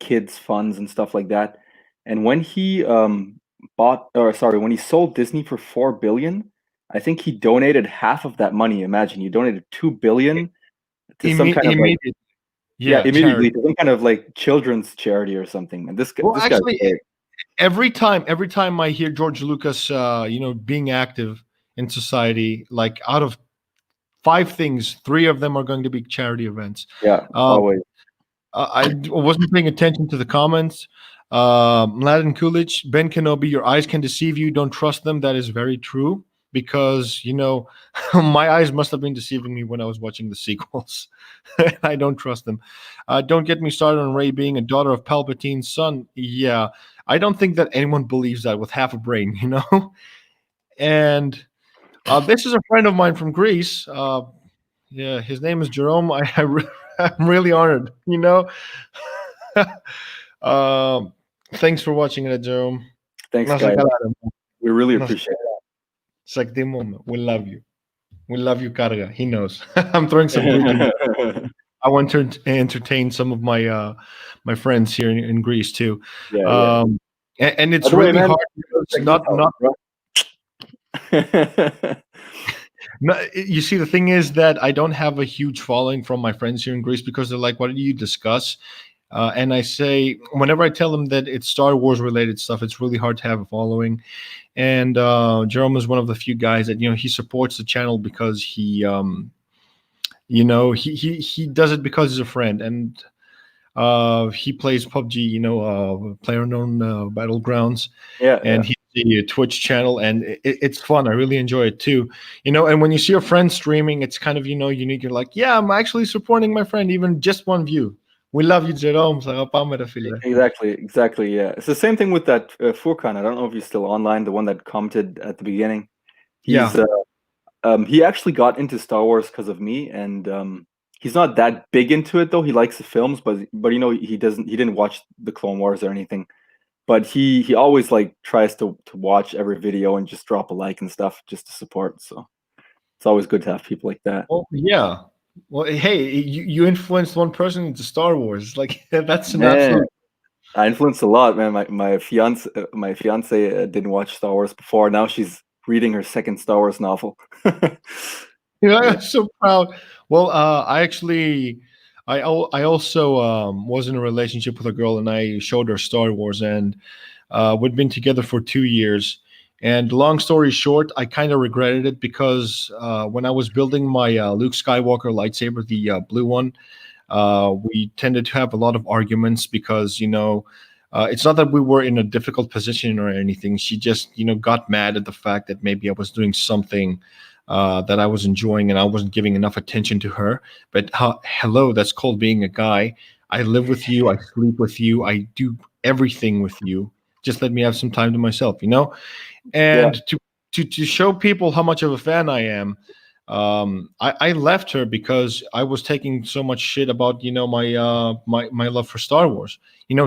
S2: kids funds and stuff like that. And when he when he sold Disney for 4 billion, I think he donated half of that money. Imagine, he donated 2 billion to some kind of like,
S1: Immediate,
S2: yeah,
S1: yeah,
S2: immediately
S1: charity.
S2: to some kind of like children's charity or something. And
S1: Well,
S2: this guy's
S1: actually,
S2: great.
S1: every time I hear George Lucas, being active in society, like out of five things, three of them are going to be charity events.
S2: Yeah,
S1: Um,
S2: always.
S1: I wasn't paying attention to the comments. Mladen Kulic, Ben Kenobi, your eyes can deceive you. Don't trust them. That is very true, because my eyes must have been deceiving me when I was watching the sequels. I don't trust them. Don't get me started on Rey being a daughter of Palpatine's son. Yeah, I don't think that anyone believes that with half a brain, And this is a friend of mine from Greece. Yeah, his name is Jerome. I'm really honored. Um, Thanks for watching it, Jerome.
S2: Thanks,
S1: Nasa
S2: guys.
S1: kalada mo.
S2: We really
S1: Nasa
S2: appreciate
S1: sakti mo. We love you. We love you, Karga. He knows. I'm throwing some Greek in.
S2: it.
S1: I want to entertain some of my friends here in Greece too.
S2: Yeah, yeah.
S1: And
S2: By
S1: it's
S2: the way,
S1: really
S2: man,
S1: hard because
S2: check this out, bro.
S1: you see, the thing is that I don't have a huge following from my friends here in Greece, because they're like, what do you discuss? And I say, whenever I tell them that it's Star Wars related stuff, it's really hard to have a following. And Jerome is one of the few guys that, he supports the channel because he does it because he's a friend. And he plays PUBG, PlayerUnknown Battlegrounds,
S2: Yeah,
S1: and
S2: yeah.
S1: he's a Twitch channel, and it's fun. I really enjoy it too. And when you see a friend streaming, it's kind of unique. You're like, yeah, I'm actually supporting my friend, even just one view. We love you, Jerome. Sa kapamera fila.
S2: Exactly, exactly. Yeah, it's the same thing with that Furkan. I don't know if he's still online. The one that commented at the beginning. He's
S1: Yeah.
S2: he actually got into Star Wars because of me, and he's not that big into it though. He likes the films, but he didn't watch the Clone Wars or anything. But he always like tries to watch every video and just drop a like and stuff just to support. So it's always good to have people like that.
S1: Well, yeah. Well, hey, you influenced one person into Star Wars. Like that's an
S2: Man,
S1: absolute.
S2: I influenced a lot, man. My fiance didn't watch Star Wars before. Now she's reading her second Star Wars novel.
S1: Yeah,
S2: Yeah,
S1: I'm so proud. Well, I also was in a relationship with a girl, and I showed her Star Wars, and we'd been together for 2 years. And long story short, I kind of regretted it, because when I was building my Luke Skywalker lightsaber, the blue one, we tended to have a lot of arguments, because it's not that we were in a difficult position or anything. She just got mad at the fact that maybe I was doing something that I was enjoying, and I wasn't giving enough attention to her. But hello, that's called being a guy. I live with you, I sleep with you, I do everything with you. Just let me have some time to myself.
S2: yeah,
S1: And to show people how much of a fan I am, I left her because I was taking so much shit about my love for Star Wars.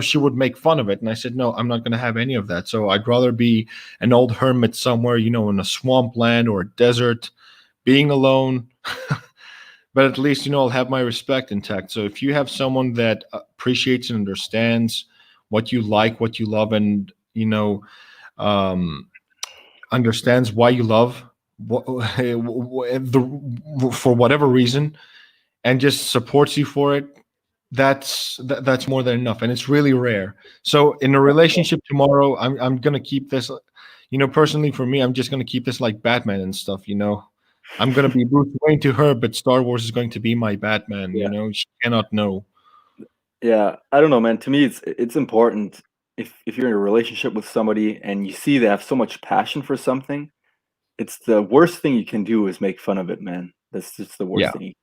S1: She would make fun of it, and I said, no, I'm not going to have any of that. So I'd rather be an old hermit somewhere, in a swampland or a desert, being alone. But at least I'll have my respect intact. So if you have someone that appreciates and understands what you like, what you love, and um, understands why you love for whatever reason, and just supports you for it, that's more than enough, and it's really rare. So in a relationship tomorrow, I'm gonna keep this. Personally for me, I'm just gonna keep this like Batman and stuff. I'm gonna be Bruce Wayne to her, but Star Wars is going to be my Batman.
S2: Yeah.
S1: She cannot know.
S2: Yeah, I don't know, man. To me, it's important if you're in a relationship with somebody and you see they have so much passion for something, it's the worst thing you can do is make fun of it, man. That's just the worst
S1: Yeah,
S2: thing.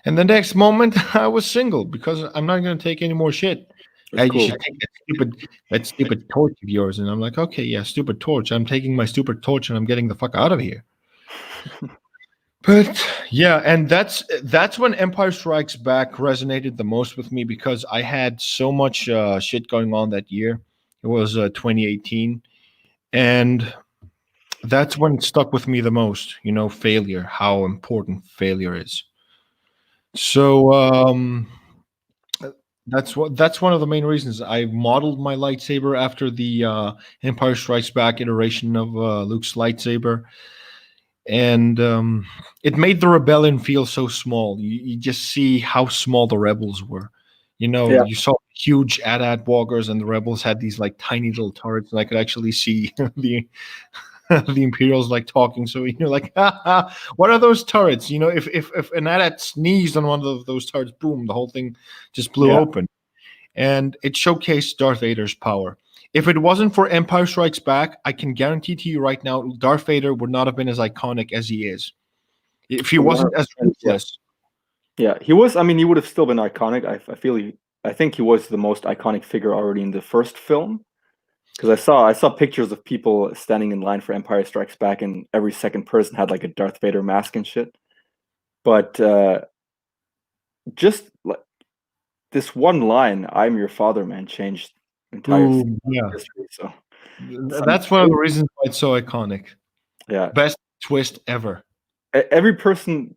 S1: and the next moment I was single because I'm not gonna take any more shit.
S2: That's
S1: Hey, you
S2: cool.
S1: should take that stupid torch of yours, and I'm like, okay, yeah, stupid torch. I'm taking my stupid torch and I'm getting the fuck out of here. But yeah, and that's when Empire Strikes Back resonated the most with me because I had so much shit going on that year. It was 2018, and that's when it stuck with me the most. Failure, how important failure is. So that's one of the main reasons I modeled my lightsaber after the Empire Strikes Back iteration of Luke's lightsaber, and it made the rebellion feel so small. You just see how small the rebels were.
S2: Yeah,
S1: You saw huge AT-AT walkers, and the rebels had these like tiny little turrets, and I could actually see the Imperials like talking. So like, ha, ha, what are those turrets? If an AT-AT sneezed on one of those turrets, boom, the whole thing just blew
S2: yeah,
S1: open, and it showcased Darth Vader's power. If it wasn't for Empire Strikes Back, I can guarantee to you right now, Darth Vader would not have been as iconic as he is. If he wasn't as
S2: 100%. Yeah,
S1: ruthless.
S2: yeah. He was. I mean, he would have still been iconic. I feel he. I think he was the most iconic figure already in the first film because I saw pictures of people standing in line for Empire Strikes Back, and every second person had like a Darth Vader mask and shit. But just like this one line, "I'm your father," man, changed entire
S1: Ooh, yeah.
S2: history. So some
S1: That's one of the reasons why it's so iconic.
S2: yeah.
S1: Best twist ever.
S2: Every person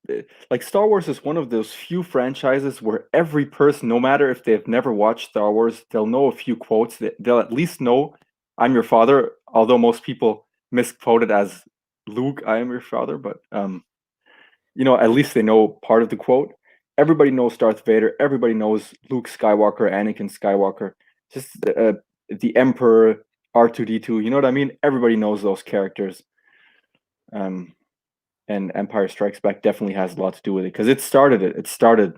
S2: like Star Wars is one of those few franchises where every person, no matter if they've never watched Star Wars, they'll know a few quotes. They'll at least know "I'm your father," although most people misquote it as "Luke, I am your father," but at least they know part of the quote. Everybody knows Darth Vader. Everybody knows Luke Skywalker, Anakin Skywalker, just the Emperor, R2D2. You know what I mean? Everybody knows those characters. Um, and Empire Strikes Back definitely has a lot to do with it because it started it. It started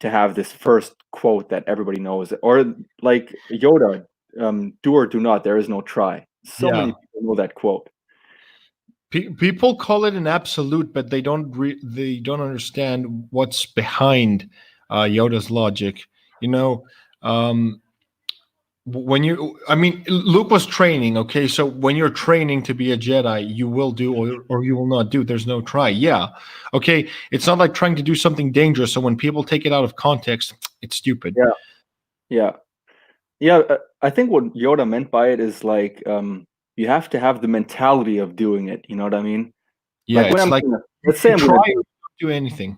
S2: to have this first quote that everybody knows, or like Yoda, "Do or do not. There is no try." So many
S1: Yeah.
S2: people know that quote.
S1: People call it an absolute, but they don't understand what's behind Yoda's logic. You know, um, I mean, Luke was training. Okay, so when you're training to be a Jedi, you will do or you will not do. There's no try. Yeah, okay. It's not like trying to do something dangerous. So when people take it out of context, it's stupid.
S2: Yeah, yeah, yeah. I think what Yoda meant by it is like you have to have the mentality of doing it. You know what I mean?
S1: Yeah,
S2: Like when
S1: it's
S2: I'm
S1: like
S2: gonna, let's say
S1: you
S2: I'm
S1: try
S2: gonna
S1: or don't do anything.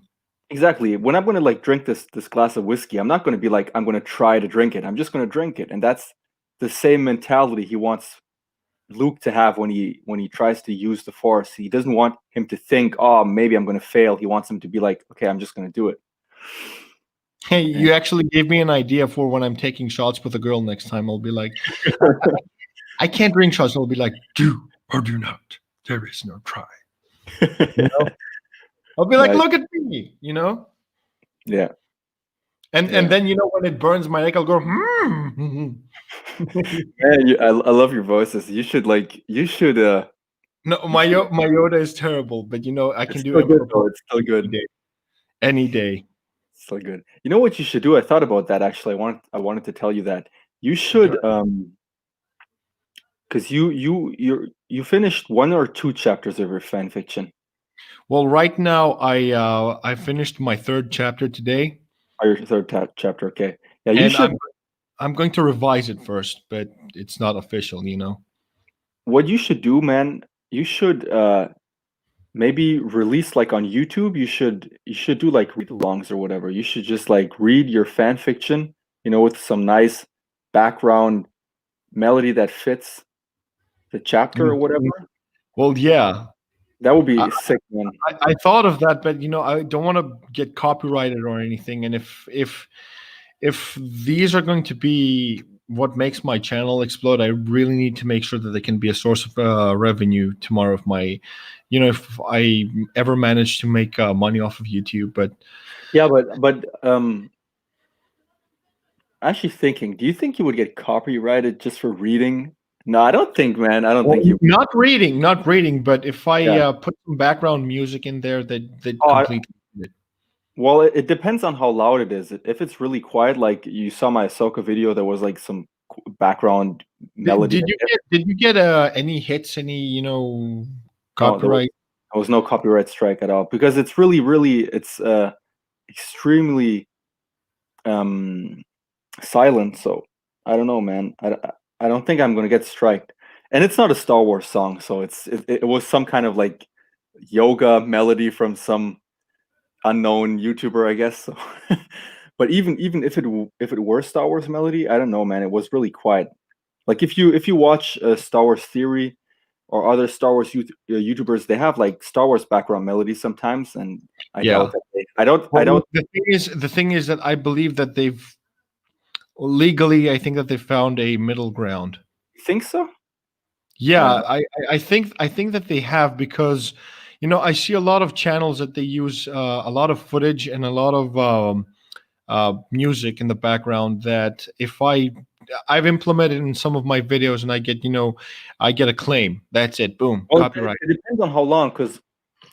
S2: exactly when I'm gonna like drink this glass of whiskey, I'm not gonna be like I'm gonna try to drink it. I'm just gonna drink it, and that's the same mentality he wants Luke to have when he tries to use the Force. He doesn't want him to think, "Oh, maybe I'm going to fail." He wants him to be like, "Okay, I'm just going to do it."
S1: Hey,
S2: And
S1: you actually gave me an idea for when I'm taking shots with a girl next time. I'll be like, I can't drink shots. I'll be like, do or do not. There is no try. You know? I'll be like,
S2: nice.
S1: look at me.
S2: Yeah,
S1: And
S2: yeah.
S1: then when it burns my neck, I'll go, hmm.
S2: Man, I love your voices. You should.
S1: No,
S2: You should.
S1: My Yoda is terrible, but I
S2: It's
S1: can do
S2: still good
S1: Emperor
S2: though.
S1: Palpatine
S2: It's still
S1: any
S2: good.
S1: day. Any day.
S2: Still good. You know what you should do? I thought about that actually. I wanted to tell you that you should because you finished one or two chapters of your fan fiction.
S1: Well, right now I finished my third chapter today,
S2: Or your third chapter. Okay. Yeah, you
S1: and
S2: should.
S1: I'm going to revise it first, but it's not official.
S2: What you should do, man, you should maybe release like on YouTube. You should do like read alongs or whatever. You should just like read your fan fiction, with some nice background melody that fits the chapter or whatever.
S1: Mhm. Well, yeah,
S2: That would
S1: I,
S2: be sick, man.
S1: I thought of that, but I don't want to get copyrighted or anything. And if these are going to be what makes my channel explode. I really need to make sure that they can be a source of revenue tomorrow. If my, if I ever manage to make money off of YouTube, but
S2: Yeah, but actually thinking, do you think you would get copyrighted just for reading? No, I don't think, man. I don't
S1: well,
S2: think you.
S1: not reading, but if I
S2: Yeah.
S1: put some background music in there, that
S2: Oh,
S1: completely.
S2: well, it depends on how loud it is. If it's really quiet, like you saw my Ahsoka video, there was like some background melody.
S1: Did you get any hits, any
S2: No,
S1: copyright?
S2: there was no copyright strike at all because it's really it's extremely um silent. So I don't know, man. I don't think I'm gonna get striked. And it's not a Star Wars song, so it was some kind of like yoga melody from some unknown YouTuber, I guess. So. But even if it were Star Wars melody, I don't know, man. It was really quiet. Like if you watch Star Wars Theory or other Star Wars YouTubers, they have like Star Wars background melodies sometimes, and I doubt
S1: Yeah.
S2: that I
S1: Well,
S2: don't
S1: look, the thing is that I believe that they've legally, I think that they found a middle ground.
S2: think so.
S1: Yeah,
S2: Uh,
S1: I think that they have, because I see a lot of channels that they use a lot of footage and a lot of music in the background, that if I've implemented in some of my videos, and I get a claim. That's it. Boom,
S2: well,
S1: copyright.
S2: it depends on how long, because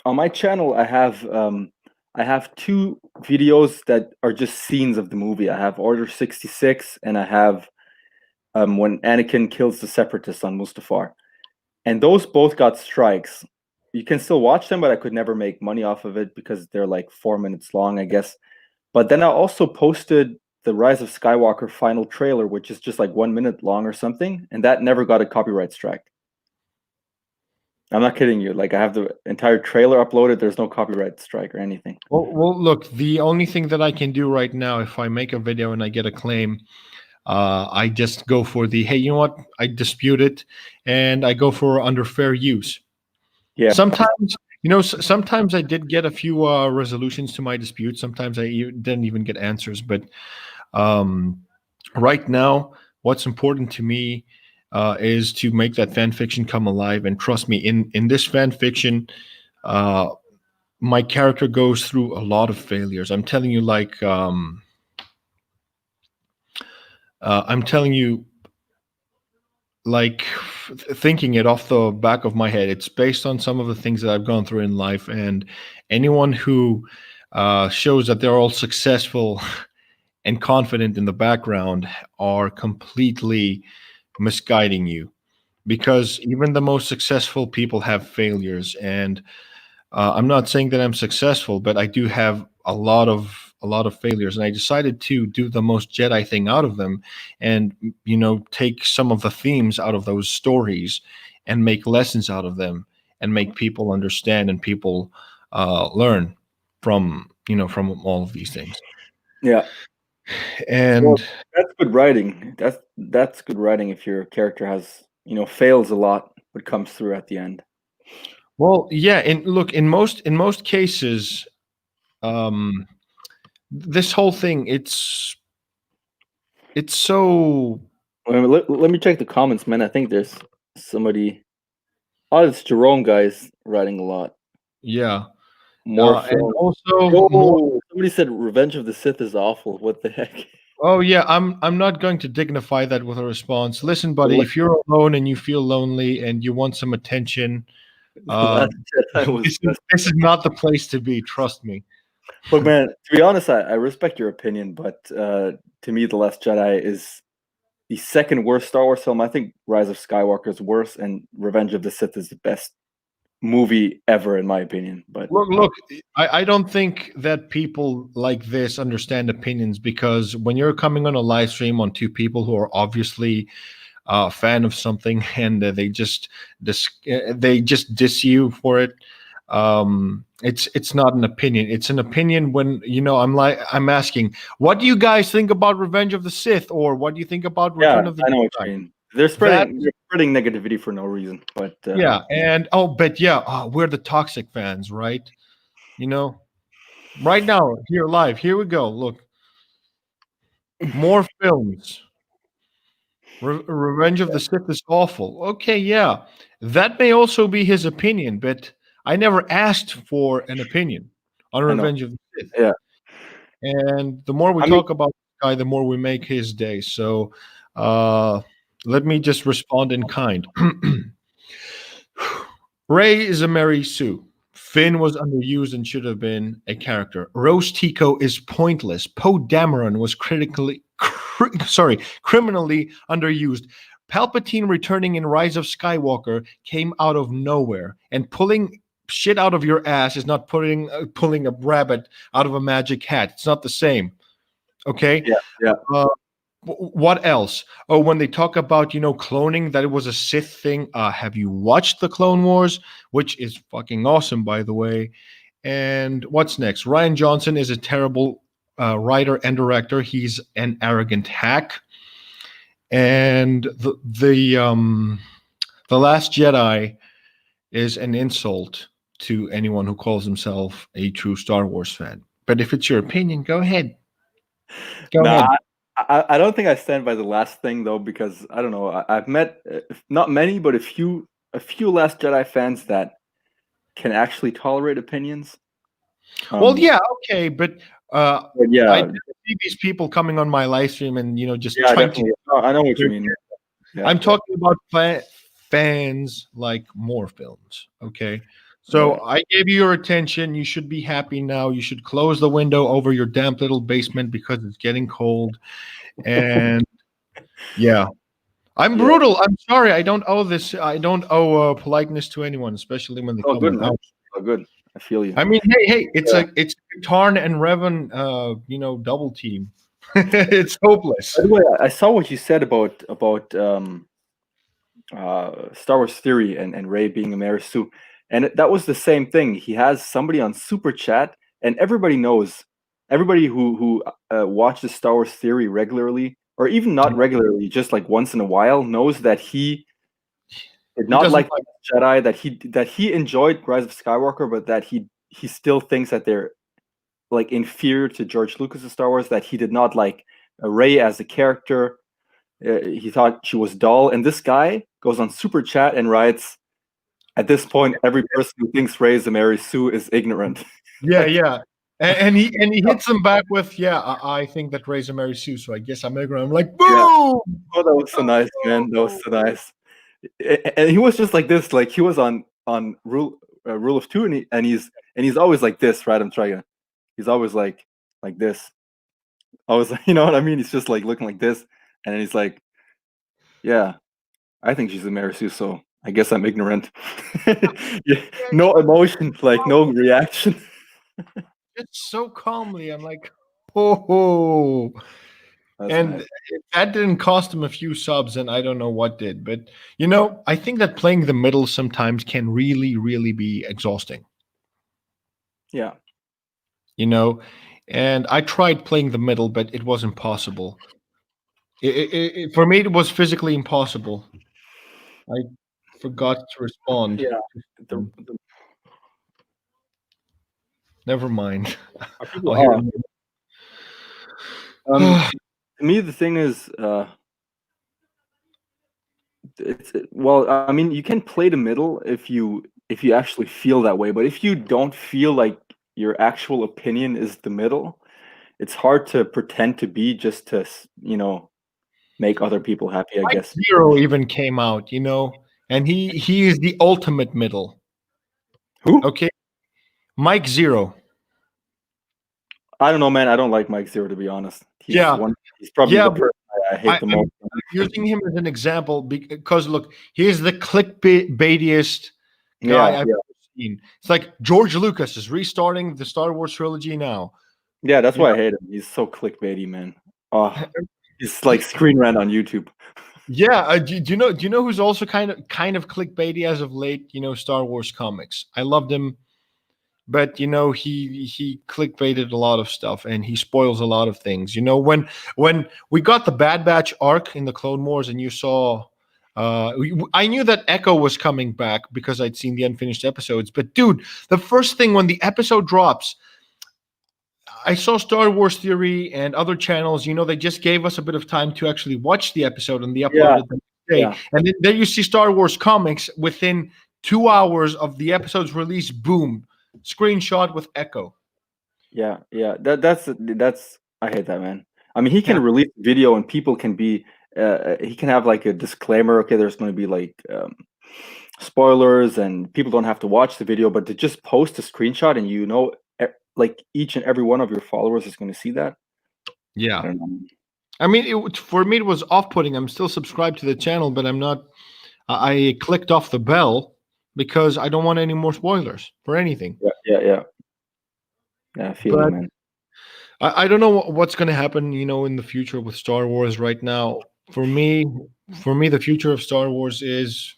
S2: on my channel I have two videos that are just scenes of the movie. I have Order 66 and I have when Anakin kills the Separatists on Mustafar. And those both got strikes. You can still watch them, but I could never make money off of it because they're like 4 minutes long, I guess. But then I also posted the Rise of Skywalker final trailer, which is just like 1 minute long or something, and that never got a copyright strike. I'm not kidding you. Like I have the entire trailer uploaded. There's no copyright strike or anything.
S1: Well, look, the only thing that I can do right now, if I make a video and I get a claim, I just go for the, hey, you know what? I dispute it, and I go for under fair use.
S2: Yeah,
S1: Sometimes, sometimes I did get a few resolutions to my dispute. Sometimes didn't even get answers. But um, right now, what's important to me is to make that fan fiction come alive. And trust me, in this fan fiction, uh, my character goes through a lot of failures. I'm telling you, like, thinking it off the back of my head. It's based on some of the things that I've gone through in life, and anyone who shows that they're all successful and confident in the background are completely misguiding you, because even the most successful people have failures. And I'm not saying that I'm successful, but I do have a lot of failures, and I decided to do the most Jedi thing out of them, and take some of the themes out of those stories, and make lessons out of them, and make people understand, and people learn from all of these things.
S2: yeah. Well,
S1: And
S2: that's good writing. That's good writing if your character has fails a lot but comes through at the end.
S1: well, yeah, and look, in most cases, um, this whole thing, it's so.
S2: Wait a minute, let me check the comments, man. I think there's somebody. Oh, it's Jerome guys writing a lot.
S1: Yeah.
S2: More
S1: And
S2: film.
S1: also more.
S2: Yo, somebody said Revenge of the Sith is awful. What the heck?
S1: Oh yeah, I'm not going to dignify that with a response. Listen, buddy,
S2: The
S1: if you're alone and you feel lonely and you want some attention, uh,
S2: last Jedi was best.
S1: this is not the place to be. Trust me.
S2: Look, man. To be honest, I respect your opinion, but to me, The Last Jedi is the second worst Star Wars film. I think Rise of Skywalker is worse, and Revenge of the Sith is the best movie ever, in my opinion. But
S1: Look. I don't think that people like this understand opinions, because when you're coming on a live stream on two people who are obviously a fan of something, and they just diss you for it. It's not an opinion. It's an opinion when I'm asking, what do you guys think about Revenge of the Sith, or what do you think about
S2: yeah,
S1: Return of the
S2: I know what
S1: Jedi?
S2: you mean. They're
S1: That
S2: spreading negativity for no reason. But
S1: Yeah, and but yeah, we're the toxic fans, right? You know, right now, here live, here we go. Look, more films. Revenge of the Sith is awful. Okay, yeah, that may also be his opinion, but I never asked for an opinion on
S2: I know.
S1: Revenge of the Sith.
S2: Yeah.
S1: And the more we
S2: I mean,
S1: talk about this guy, the more we make his day. So uh, let me just respond in kind. Ray is a Mary Sue. Finn was underused and should have been a character. Rose Tico is pointless. Poe Dameron was criminally underused. Palpatine returning in Rise of Skywalker came out of nowhere, and pulling shit out of your ass is not pulling a rabbit out of a magic hat. It's not the same. Okay.
S2: yeah, yeah.
S1: Uh, what else? Oh, when they talk about cloning, that it was a Sith thing. Have you watched the Clone Wars, which is fucking awesome, by the way? And what's next? Ryan Johnson is a terrible writer and director. He's an arrogant hack. And the Last Jedi is an insult to anyone who calls himself a true Star Wars fan. But if it's your opinion, go ahead. Go
S2: Nah,
S1: ahead.
S2: I don't think I stand by the last thing though, because I don't know. I've met not many, but a few Last Jedi fans that can actually tolerate opinions.
S1: Well,
S2: Um,
S1: yeah, okay, but
S2: but
S1: I
S2: yeah,
S1: never see these people coming on my live stream and just
S2: yeah,
S1: trying to.
S2: definitely. No, I know what you mean. Yeah,
S1: I'm talking about fans like more films. Okay, so
S2: right.
S1: I gave you your attention. You should be happy now. You should close the window over your damp little basement because it's getting cold. And yeah, I'm
S2: Yeah,
S1: brutal. I'm sorry. I don't owe this. I don't owe politeness to anyone, especially when they
S2: oh,
S1: come
S2: good,
S1: on
S2: man.
S1: out.
S2: Oh, good. I feel you.
S1: I mean, hey, it's
S2: Yeah.
S1: a Tarn and Revan, double team. It's hopeless.
S2: By the way, I saw what you said about Star Wars Theory and Ray being a Mary Sue, and that was the same thing. He has somebody on Super Chat, and everybody knows, everybody who watches Star Wars Theory regularly, or even not regularly, just like once in a while, knows that he did
S1: He
S2: not
S1: doesn't
S2: like
S1: like.
S2: Jedi, that he enjoyed Rise of Skywalker, but that he still thinks that they're like inferior to George Lucas's Star Wars. That he did not like Rey as a character. He thought she was dull. And this guy goes on Super Chat and writes, "At this point, every person who thinks Rey is a Mary Sue is ignorant."
S1: Yeah,
S2: Like,
S1: yeah. And he hits them back with, yeah, I think that Ray's a Mary Sue, so I guess I'm ignorant. I'm like,
S2: yeah.
S1: boom!
S2: Oh, that was so nice, man. That was so nice. And he was just like this, like he was on rule of two, and he's always like this, right? He's always like this. I was like, you know what I mean? He's just like looking like this, and then he's like, yeah, I think she's a Mary Sue, so I guess I'm ignorant. Yeah, no emotion, like no reaction.
S1: Just so calmly. I'm like, oh.
S2: That's
S1: And
S2: nice.
S1: that didn't cost him a few subs, and I don't know what did. But, I think that playing the middle sometimes can really, really be exhausting,
S2: Yeah.
S1: you know? And I tried playing the middle, but it was impossible. For me, it was physically impossible. I forgot to respond.
S2: Yeah. The
S1: Never mind.
S2: people
S1: I'll hear
S2: are.
S1: it.
S2: To me, the thing is, well, I mean, you can play the middle if you actually feel that way, but if you don't feel like your actual opinion is the middle, it's hard to pretend to be just to make other people happy, I
S1: Mike
S2: guess.
S1: Zero even came out, and he is the ultimate middle.
S2: Who?
S1: Okay, Mike Zero.
S2: I don't know, man. I don't like Mike Zero, to be honest. He's
S1: Yeah,
S2: one. He's probably
S1: yeah.
S2: the person I hate the
S1: I'm
S2: most.
S1: using him as an example because look, he's the clickbaitiest guy
S2: Yeah,
S1: I've
S2: yeah,
S1: ever seen. It's like George Lucas is restarting the Star Wars trilogy now.
S2: yeah. That's
S1: You
S2: why
S1: know,
S2: I hate him. He's so clickbaity, man. Oh, he's like Screen Rant on YouTube.
S1: yeah. Do you know who's also kind of clickbaity as of late? Star Wars comics. I loved him, but he clickbaited a lot of stuff and he spoils a lot of things. When we got the Bad Batch arc in the Clone Wars, and you saw. I knew that Echo was coming back because I'd seen the unfinished episodes. But dude, the first thing when the episode drops, I saw Star Wars Theory and other channels. They just gave us a bit of time to actually watch the episode, and they
S2: Yeah,
S1: uploaded the next day.
S2: yeah,
S1: And then you see Star Wars comics within 2 hours of the episode's release. Boom, screenshot with Echo.
S2: yeah. That's I hate that, man. I mean, he
S1: Yeah,
S2: can release video and people can be. He can have like a disclaimer. Okay, there's going to be like spoilers, and people don't have to watch the video. But to just post a screenshot and like each and every one of your followers is going to see that. I
S1: yeah.
S2: don't know.
S1: I mean, for me, it was off-putting. I'm still subscribed to the channel, but I'm not. I clicked off the bell because I don't want any more spoilers for anything.
S2: Yeah. I feel you,
S1: But
S2: man.
S1: I don't know what's going to happen, in the future with Star Wars right now. For me, the future of Star Wars is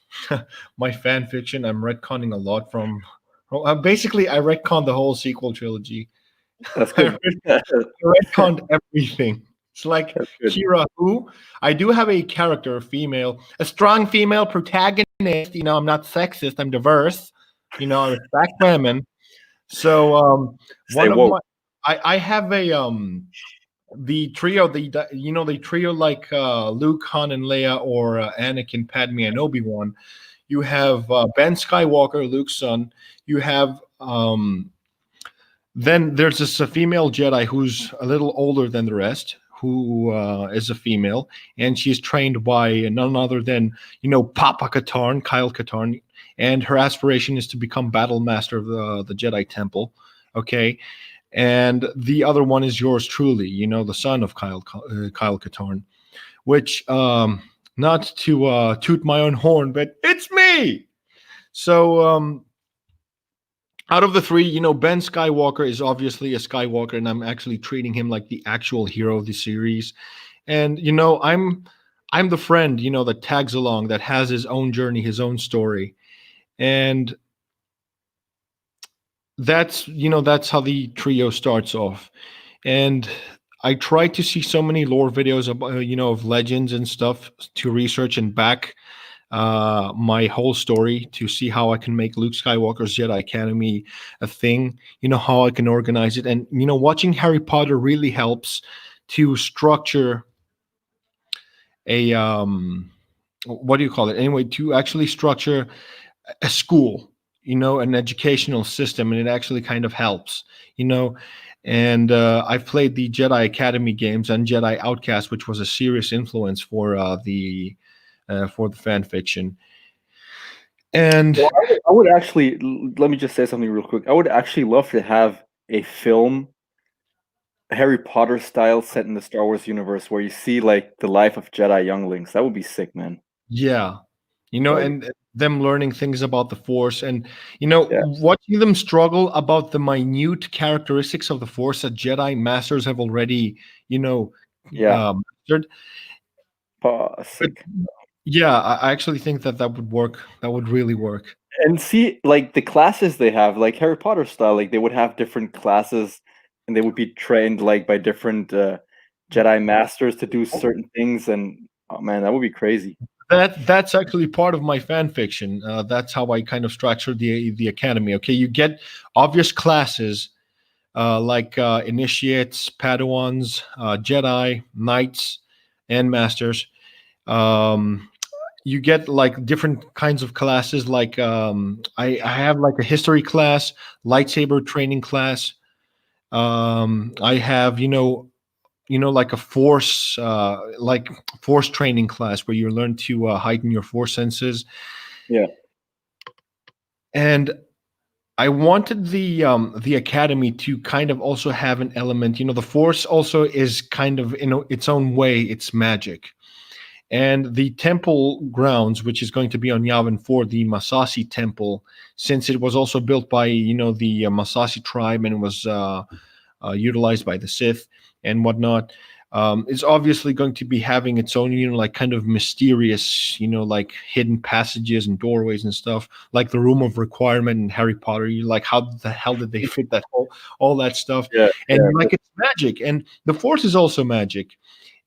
S1: my fan fiction. I'm retconning a lot from. Well, basically, I retconned the whole sequel trilogy.
S2: That's
S1: I
S2: good. That's
S1: retconned everything. It's like
S2: good.
S1: Kira, who I do have a character, a female, a strong female protagonist. I'm not sexist. I'm diverse. I respect women. So
S2: Stay
S1: one of
S2: woke.
S1: my, I have a the trio, the trio like Luke, Han, and Leia, or Anakin, Padme, and Obi-Wan. You have Ben Skywalker, Luke's son. You have then there's this a female Jedi who's a little older than the rest, who is a female, and she's trained by none other than Papa Katarn, Kyle Katarn, and her aspiration is to become battle master of the Jedi Temple. Okay, and the other one is yours truly, the son of Kyle Katarn, which not to toot my own horn, but it's me. So out of the three, Ben Skywalker is obviously a Skywalker, and I'm actually treating him like the actual hero of the series. And I'm the friend, that tags along, that has his own journey, his own story, and that's how the trio starts off. And I try to see so many lore videos of legends and stuff to research and back my whole story to see how I can make Luke Skywalker's Jedi Academy a thing, how I can organize it. And, watching Harry Potter really helps to structure a, what do you call it? Anyway, to actually structure a school, an educational system, and it actually kind of helps, you know. And I've played the Jedi Academy games and Jedi Outcast, which was a serious influence for the fan fiction. And
S2: Well, I would actually let me just say something real quick. I would actually love to have a film, Harry Potter style, set in the Star Wars universe, where you see like the life of Jedi younglings. That would be sick, man.
S1: yeah,
S2: Like,
S1: and them learning things about the Force, and
S2: yeah,
S1: watching them struggle about the minute characteristics of the Force that Jedi masters have already,
S2: yeah,
S1: mastered. But
S2: sick.
S1: yeah, I actually think that would work. That would really work.
S2: And see, like the classes they have, like Harry Potter style, like they would have different classes, and they would be trained like by different Jedi masters to do certain things. And oh man, that would be crazy.
S1: That's actually part of my fan fiction. That's how I kind of structure the academy. Okay, you get obvious classes like initiates, Padawans, Jedi, Knights, and Masters. Um, you get like different kinds of classes. Like I have like a history class, lightsaber training class. I have like a force training class where you learn to heighten your force senses.
S2: Yeah,
S1: And I wanted the academy to kind of also have an element. The force also is kind of in its own way. It's magic, and the temple grounds, which is going to be on Yavin 4, the Masasi Temple, since it was also built by the Masasi tribe and was utilized by the Sith and whatnot. It's obviously going to be having its own, like kind of mysterious, like hidden passages and doorways and stuff, like the Room of Requirement in Harry Potter. You like, how the hell did they fit that all that stuff?
S2: yeah,
S1: And
S2: yeah,
S1: like it's magic, and the Force is also magic,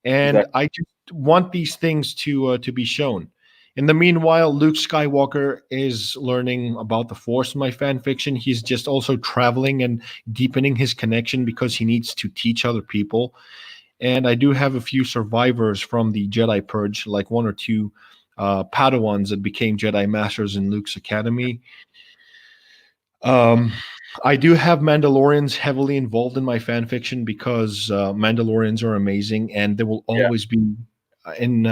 S1: and
S2: exactly.
S1: I just want these things to be shown. In the meanwhile, Luke Skywalker is learning about the Force in my fan fiction. He's just also traveling and deepening his connection because he needs to teach other people. And I do have a few survivors from the Jedi Purge, like one or two Padawans that became Jedi Masters in Luke's Academy. Um, I do have Mandalorians heavily involved in my fan fiction because Mandalorians are amazing, and they will
S2: Yeah.
S1: always be in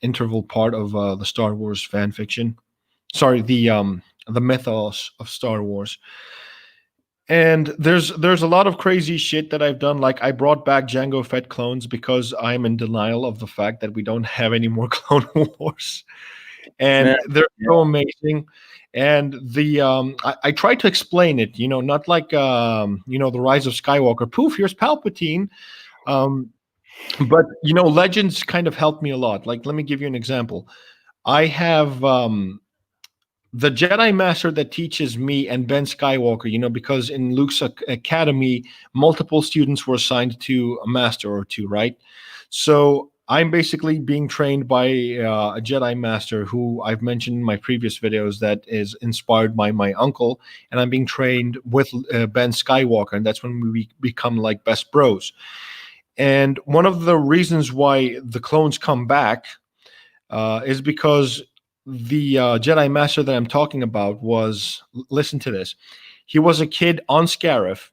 S1: interval part of the Star Wars fan fiction. Sorry, the mythos of Star Wars. And there's a lot of crazy shit that I've done. Like I brought back Jango Fett clones because I'm in denial of the fact that we don't have any more Clone Wars,
S2: Man,
S1: and they're
S2: yeah.
S1: so amazing. And I try to explain it, not like the Rise of Skywalker. Poof, here's Palpatine. Um, but Legends kind of helped me a lot. Like, let me give you an example. I have the Jedi Master that teaches me and Ben Skywalker, because in Luke's academy, multiple students were assigned to a master or two, right? So I'm basically being trained by a Jedi Master who I've mentioned in my previous videos that is inspired by my uncle, and I'm being trained with Ben Skywalker, and that's when we become like best bros. And one of the reasons why the clones come back is because the Jedi Master that I'm talking about was, listen to this, he was a kid on Scarif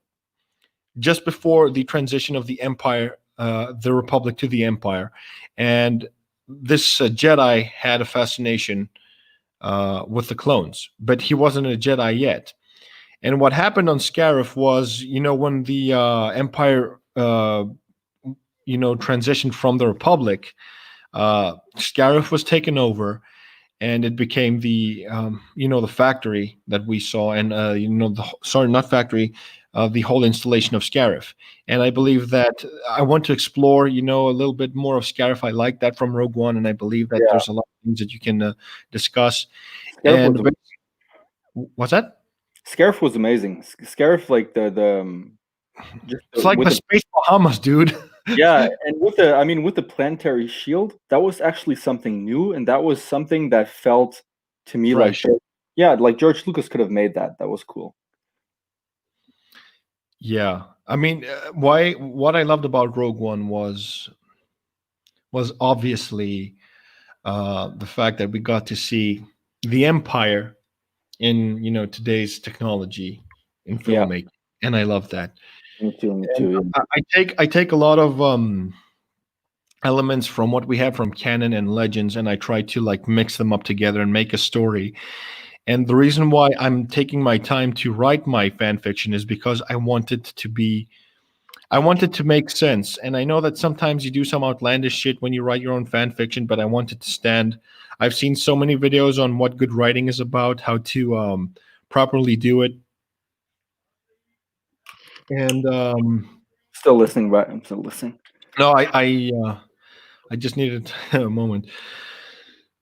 S1: just before the transition of the Empire, the Republic to the Empire. And this Jedi had a fascination with the clones, but he wasn't a Jedi yet. And what happened on Scarif was, when the Empire, transitioned from the Republic, Scarif was taken over, and it became the factory that we saw, and sorry, not factory, the whole installation of Scarif. And I believe that I want to explore a little bit more of Scarif. I like that from Rogue One, and I believe that
S2: Yeah.
S1: there's a lot of things that you can discuss.
S2: Scarif was
S1: But what's that?
S2: Scarif was amazing. Scarif, like just
S1: It's like
S2: with
S1: the
S2: the
S1: space Bahamas, dude.
S2: yeah, and with the planetary shield, that was actually something new, and that was something that felt to me like
S1: Fresh.
S2: yeah, like George Lucas could have made that. That was cool.
S1: Yeah, I mean, why what I loved about Rogue One was obviously the fact that we got to see the Empire in today's technology in
S2: Yeah,
S1: filmmaking, and I love that.
S2: me too. Me
S1: And
S2: too. Yeah.
S1: I take a lot of elements from what we have from canon and legends, and I try to like mix them up together and make a story. And the reason why I'm taking my time to write my fan fiction is because I want it to make sense. And I know that sometimes you do some outlandish shit when you write your own fan fiction, but I want it to stand. I've seen so many videos on what good writing is about, how to properly do it. And
S2: Still listening, right? I'm still listening.
S1: no, I just needed a moment.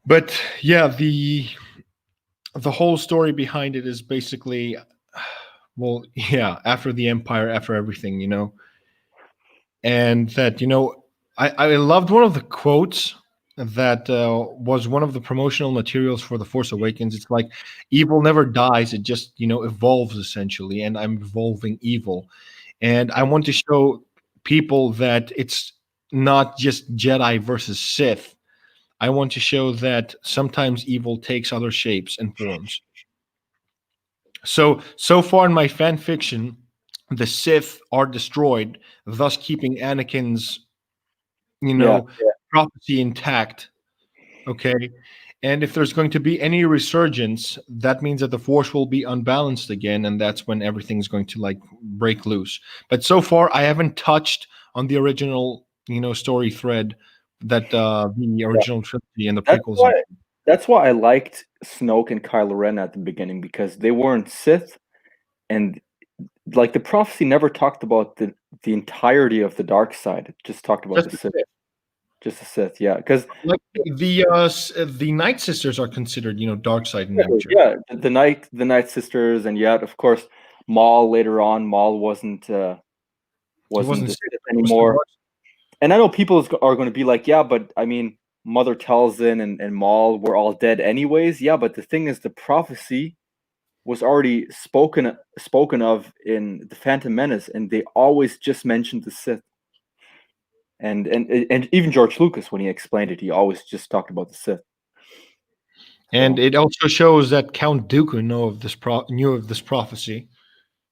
S1: But yeah, the whole story behind it is basically, well, yeah, after the Empire, after everything, and that I loved one of the quotes that was one of the promotional materials for the Force Awakens. It's like evil never dies; it just evolves essentially, and I'm evolving evil, and I want to show people that it's not just Jedi versus Sith. I want to show that sometimes evil takes other shapes and forms. So far in my fan fiction, the Sith are destroyed, thus keeping Anakin's
S2: Yeah,
S1: prophecy intact. Okay. And if there's going to be any resurgence, that means that the force will be unbalanced again, and that's when everything's going to like break loose. But so far, I haven't touched on the original, story thread that the
S2: yeah.
S1: original trilogy and the
S2: That's
S1: prequels.
S2: why. That's why I liked Snoke and Kylo Ren at the beginning because they weren't Sith, and like the prophecy never talked about the entirety of the dark side. It just talked about
S1: Just
S2: the Sith, just the Sith. Yeah, because
S1: like the Night Sisters are considered, dark side in
S2: exactly,
S1: nature.
S2: yeah, the Night Sisters, and yet of course Maul later on. Maul
S1: It
S2: wasn't
S1: wasn't
S2: the
S1: Sith,
S2: Sith
S1: it was the
S2: anymore.
S1: dark.
S2: And I know people are going to be like, yeah, but I mean, Mother Talzin and Maul were all dead anyways. Yeah, but the thing is, the prophecy was already spoken of in the Phantom Menace, and they always just mentioned the Sith. And even George Lucas, when he explained it, he always just talked about the Sith.
S1: And
S2: So
S1: it also shows that Count Dooku knew of this prophecy,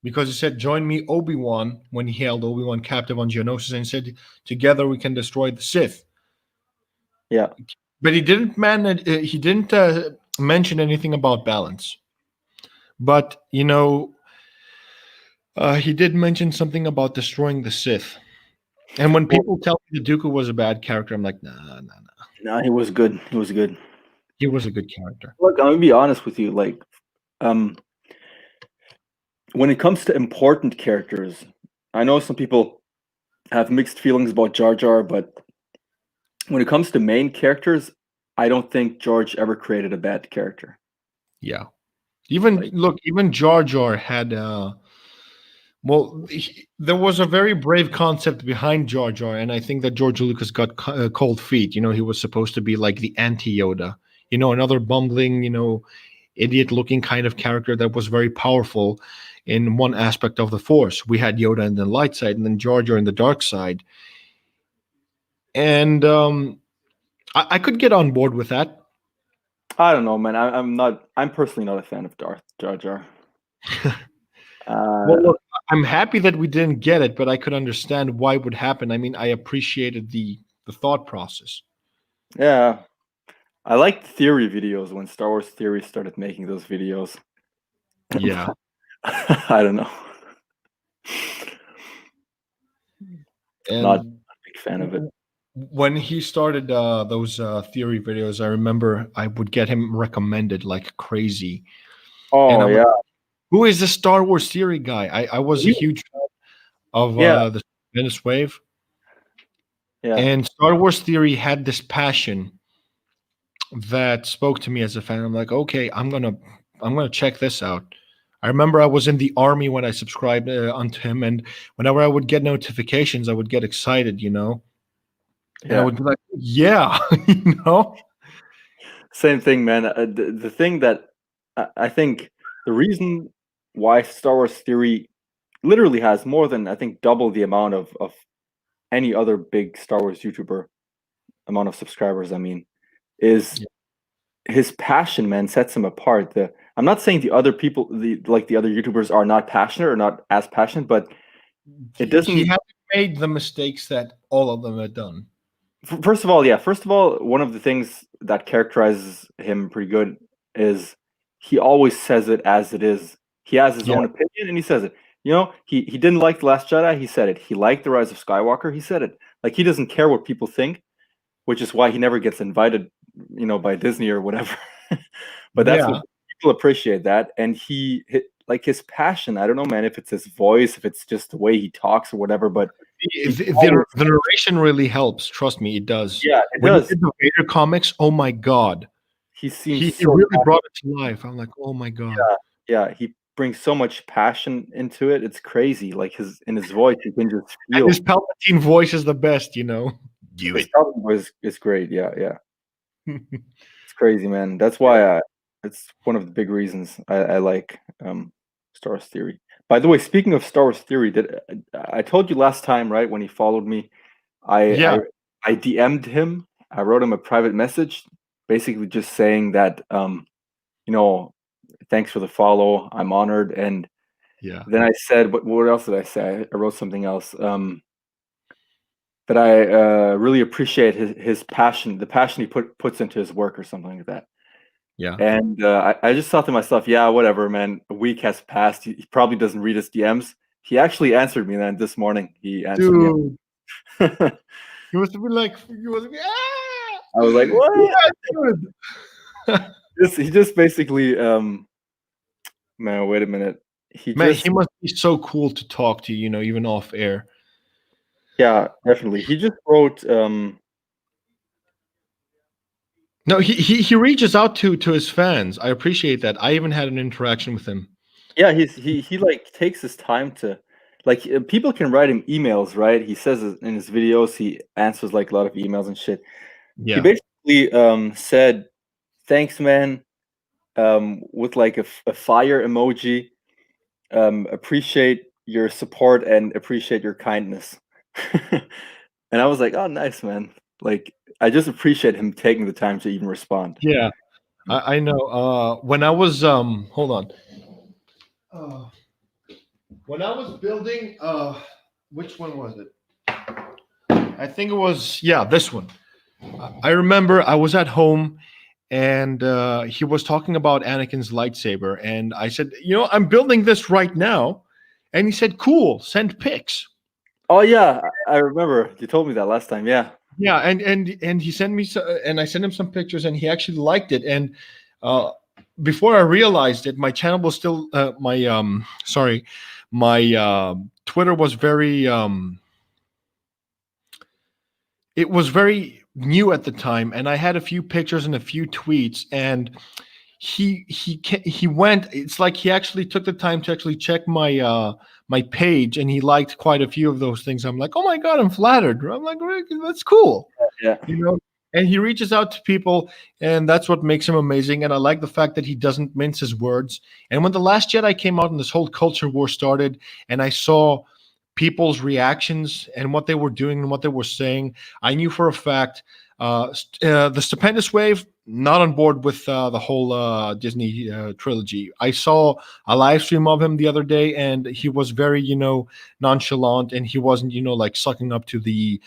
S1: because he said, "Join me, Obi-Wan," when he held Obi-Wan captive on Geonosis, and said, "Together we can destroy the Sith."
S2: yeah,
S1: But he didn't mention anything about balance. But he did mention something about destroying the Sith. And when
S2: well,
S1: people tell me the Dooku was a bad character, I'm like, nah, nah, nah.
S2: no, he was good. He was good.
S1: He was a good character.
S2: Look, I'm gonna be honest with you. Like, um, when it comes to important characters, I know some people have mixed feelings about Jar Jar, but when it comes to main characters, I don't think George ever created a bad character.
S1: Yeah. Even
S2: Like,
S1: look, even Jar Jar had there was a very brave concept behind Jar Jar, and I think that George Lucas got cold feet. He was supposed to be like the anti Yoda, another bumbling, idiot-looking kind of character that was very powerful in one aspect of the Force. We had Yoda in the light side, and then Jar Jar in the dark side, and I could get on board with that.
S2: I don't know, man. I'm not. I'm personally not a fan of Darth Jar Jar.
S1: Well,
S2: Uh,
S1: look, I'm happy that we didn't get it, but I could understand why it would happen. I mean, I appreciated the thought process.
S2: yeah, I liked theory videos when Star Wars Theory started making those videos.
S1: Yeah,
S2: I don't know. Not
S1: and
S2: a big fan of it.
S1: when he started those theory videos, I remember I would get him recommended like crazy, and
S2: Oh
S1: I'm
S2: yeah,
S1: like, "Who is this Star Wars theory guy?" I was a
S2: he,
S1: huge fan of
S2: yeah,
S1: the Venice Wave,
S2: yeah,
S1: and Star Wars theory had this passion that spoke to me as a fan. I'm like, okay, I'm gonna check this out. I remember I was in the army when I subscribed onto him, and whenever I would get notifications, I would get excited, and I
S2: yeah.
S1: would be like, yeah, you know,
S2: Same thing, man. The thing that I think the reason why Star Wars Theory literally has more than I think double the amount of any other big Star Wars YouTuber amount of subscribers. I mean, is
S1: Yeah.
S2: his passion, man, sets him apart. I'm not saying the other people, the other YouTubers, are not passionate or not as passionate, but it
S1: he
S2: doesn't.
S1: hasn't made the mistakes that all of them had done.
S2: First of all, yeah. First of all, one of the things that characterizes him pretty good is he always says it as it is. He has his
S1: Yeah,
S2: own opinion and he says it. He didn't like The Last Jedi, he said it. He liked The Rise of Skywalker, he said it. Like he doesn't care what people think, which is why he never gets invited, by Disney or whatever. But that's what
S1: yeah.
S2: people appreciate that. And like his passion, I don't know, man, if it's his voice, if it's just the way he talks or whatever, but he always,
S1: The narration really helps. Trust me, it does.
S2: yeah, it
S1: When he
S2: does.
S1: did the Vader comics, oh my god,
S2: He seems
S1: he
S2: so
S1: really brought it to life. I'm like, oh my god.
S2: yeah, yeah, he brings so much passion into it. It's crazy. Like his voice, you can just
S1: And
S2: feel.
S1: his Palpatine voice is the best. Do
S2: His
S1: it.
S2: talking voice is great. Yeah, yeah, it's crazy, man. That's why it's one of the big reasons I like Star Wars Theory. By the way, speaking of Star Wars Theory, did I told you last time, right, when he followed me, I
S1: Yeah,
S2: I I DM'd him. I wrote him a private message, basically just saying that you know, thanks for the follow. I'm honored. And
S1: yeah.
S2: then I said, what else did I say? I wrote something else. That I really appreciate his passion, the passion he puts into his work or something like that.
S1: Yeah.
S2: And I just thought to myself, yeah, whatever, man. A week has passed. He probably doesn't read his DMs. He actually answered me then this morning. He answered me.
S1: Dude,
S2: I
S1: he was like, ah!
S2: was like, what?
S1: Yeah, dude.
S2: He just basically, man, wait a minute. He
S1: Man,
S2: just
S1: he must be so cool to talk to, even off air.
S2: Yeah, definitely. He just wrote
S1: No, he reaches out to his fans. I appreciate that. I even had an interaction with him.
S2: yeah, he like takes his time to like people can write him emails, right? He says in his videos he answers like a lot of emails and shit. He
S1: Yeah.
S2: basically He said, "Thanks, man," with like a fire emoji. Appreciate your support and appreciate your kindness. And I was like, "Oh, nice, man." Like, I just appreciate him taking the time to even respond.
S1: Yeah, I know. When I was hold on. Uh, when I was building, which one was it? I think it was, yeah, this one. I remember I was at home and he was talking about Anakin's lightsaber, and I said, I'm building this right now, and he said, "Cool, send pics."
S2: Oh yeah, I remember you told me that last time. Yeah,
S1: Yeah, and he sent me and I sent him some pictures, and he actually liked it. And uh, before I realized it, my channel was still my sorry, my Twitter was very it was very new at the time, and I had a few pictures and a few tweets, and he went. It's like he actually took the time to actually check my page, and he liked quite a few of those things. I'm like, oh my god, I'm flattered. I'm like, "Rick, that's cool,"
S2: yeah,
S1: you know. And he reaches out to people, and that's what makes him amazing. And I like the fact that he doesn't mince his words. And when the Last Jedi came out and this whole culture war started, and I saw people's reactions and what they were doing and what they were saying, I knew for a fact the Stupendous Wave not on board with the whole Disney trilogy. I saw a live stream of him the other day, and he was very, nonchalant, and he wasn't, like sucking up to the,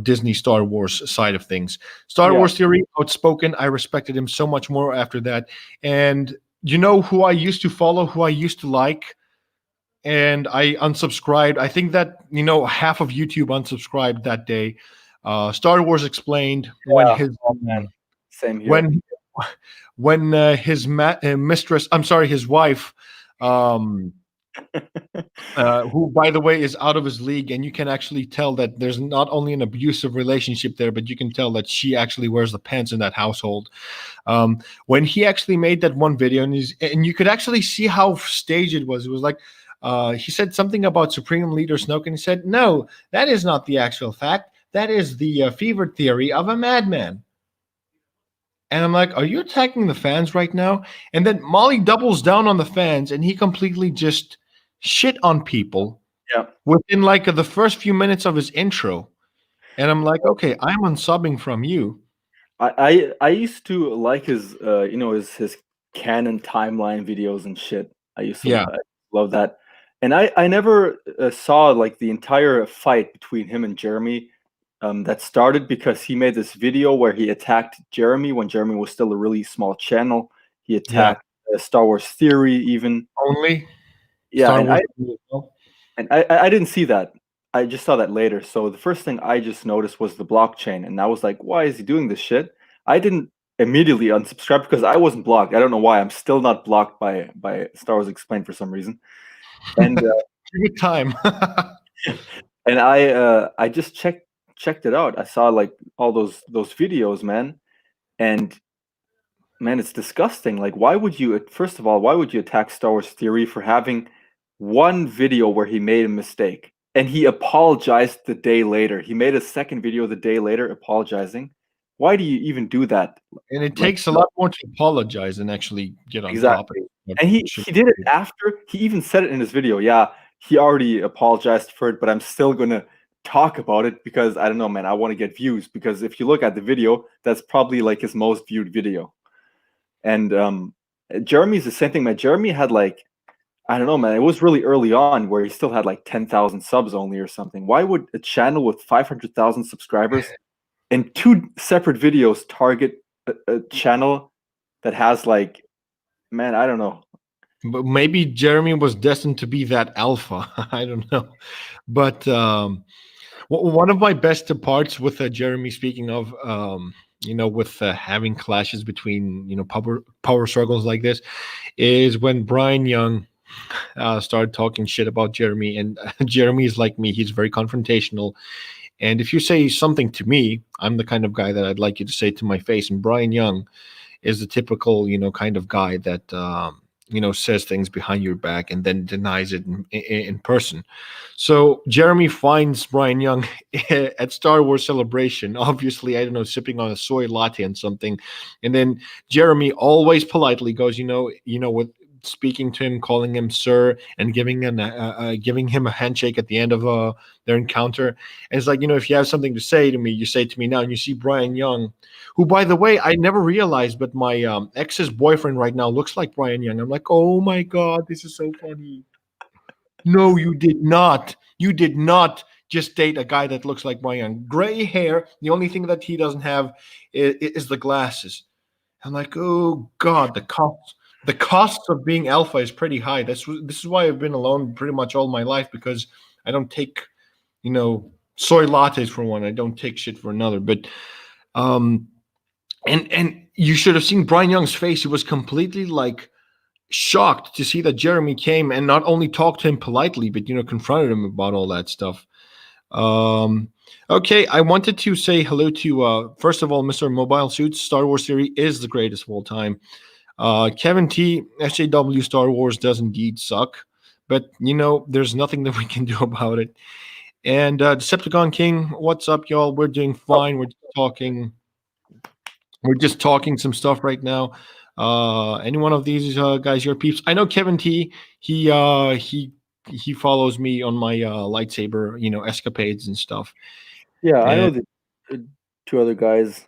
S1: Disney Star Wars side of things. Star
S2: yeah.
S1: Wars theory, outspoken. I respected him so much more after that. And you know who I used to follow, who I used to like, and I unsubscribed. I think that half of YouTube unsubscribed that day. Star Wars Explained when
S2: Yeah.
S1: his
S2: Oh man, same here.
S1: when his mistress, I'm sorry, his wife, um, who by the way is out of his league, and you can actually tell that there's not only an abusive relationship there, but you can tell that she actually wears the pants in that household. When he actually made that one video, and you could actually see how staged it was. It was like he said something about Supreme Leader Snoke, and he said, "No, that is not the actual fact. That is the fevered theory of a madman." And I'm like, "Are you attacking the fans right now?" And then Molly doubles down on the fans, and he completely just shit on people
S2: Yeah.
S1: within like the first few minutes of his intro. And I'm like, "Okay, I'm unsubbing from you."
S2: I used to like his his canon timeline videos and shit.
S1: Yeah,
S2: I love that, and I never saw like the entire fight between him and Jeremy. That started because he made this video where he attacked Jeremy when Jeremy was still a really small channel. He
S1: yeah.
S2: attacked Star Wars Theory even.
S1: Only
S2: Yeah,
S1: Star
S2: and
S1: Wars.
S2: I didn't see that. I just saw that later. So the first thing I just noticed was the blockchain, and I was like, "Why is he doing this shit?" I didn't immediately unsubscribe because I wasn't blocked. I don't know why. I'm still not blocked by Star Wars Explained for some reason. And
S1: Give it time.
S2: and I just checked it out. I saw like all those videos, man, and man, it's disgusting. Like, why would you? First of all, why would you attack Star Wars Theory for having one video where he made a mistake and he apologized the day later? He made a second video the day later apologizing. Why do you even do that?
S1: And it
S2: Like,
S1: takes a lot more to apologize than actually get on top of
S2: exactly.
S1: what
S2: And
S1: should
S2: he did it
S1: be.
S2: after he even said it in his video. Yeah, he already apologized for it, but I'm still gonna talk about it because I don't know, man. I want to get views because if you look at the video, that's probably like his most viewed video. And Jeremy's the same thing, man. Jeremy had like I don't know, man. It was really early on where he still had like 10,000 subs only or something. Why would a channel with 500,000 subscribers and two separate videos target a channel that has like, man, I don't know.
S1: But maybe Jeremy was destined to be that alpha. I don't know. But one of my best parts with Jeremy, speaking of, with having clashes between, power struggles like this, is when Brian Young started talking shit about Jeremy. And Jeremy is like me, he's very confrontational. And if you say something to me, I'm the kind of guy that I'd like you to say to my face. And Brian Young is the typical, kind of guy that says things behind your back and then denies it in person. So Jeremy finds Brian Young at Star Wars Celebration, obviously, I don't know, sipping on a soy latte and something, and then Jeremy always politely goes, with speaking to him, calling him sir, and giving him a handshake at the end of their encounter. And it's like, if you have something to say to me, you say it to me now. And you see Brian Young, who, by the way, I never realized, but my ex's boyfriend right now looks like Brian Young. I'm like, oh my god, this is so funny. No, you did not. You did not just date a guy that looks like Brian Young. Gray hair. The only thing that he doesn't have is the glasses. I'm like, oh god, the cost of being alpha is pretty high. This is why I've been alone pretty much all my life, because I don't take, soy lattes for one. I don't take shit for another. But um, and you should have seen Brian Young's face. He was completely like shocked to see that Jeremy came and not only talked to him politely, but confronted him about all that stuff. Um, okay, I wanted to say hello to first of all, Mr. Mobile Suits. Star Wars theory is the greatest of all time. Kevin T. SJW Star Wars does indeed suck, but there's nothing that we can do about it. And Decepticon King, what's up, y'all? We're doing fine. We're just talking some stuff right now. Any one of these guys, your peeps? I know Kevin T. He follows me on my lightsaber, escapades and stuff.
S2: Yeah, I know
S1: And
S2: the two other guys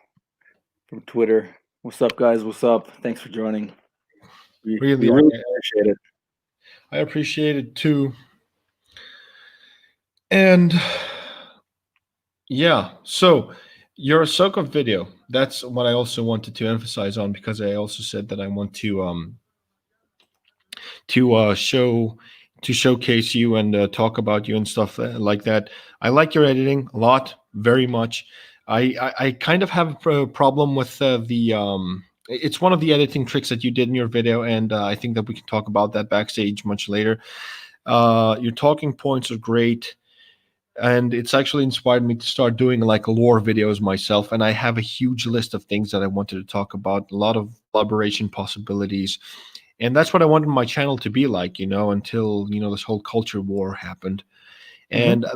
S2: from Twitter. What's up, guys? What's up? Thanks for joining. We
S1: really,
S2: really appreciate it.
S1: I appreciate it too. And yeah, so your Ahsoka video. That's what I also wanted to emphasize on, because I also said that I want to showcase you and talk about you and stuff like that. I like your editing a lot, very much. I kind of have a problem with the. It's one of the editing tricks that you did in your video, and I think that we can talk about that backstage much later. Your talking points are great, and it's actually inspired me to start doing like lore videos myself. And I have a huge list of things that I wanted to talk about, a lot of collaboration possibilities, and that's what I wanted my channel to be like, until this whole culture war happened,
S2: Hmm.
S1: and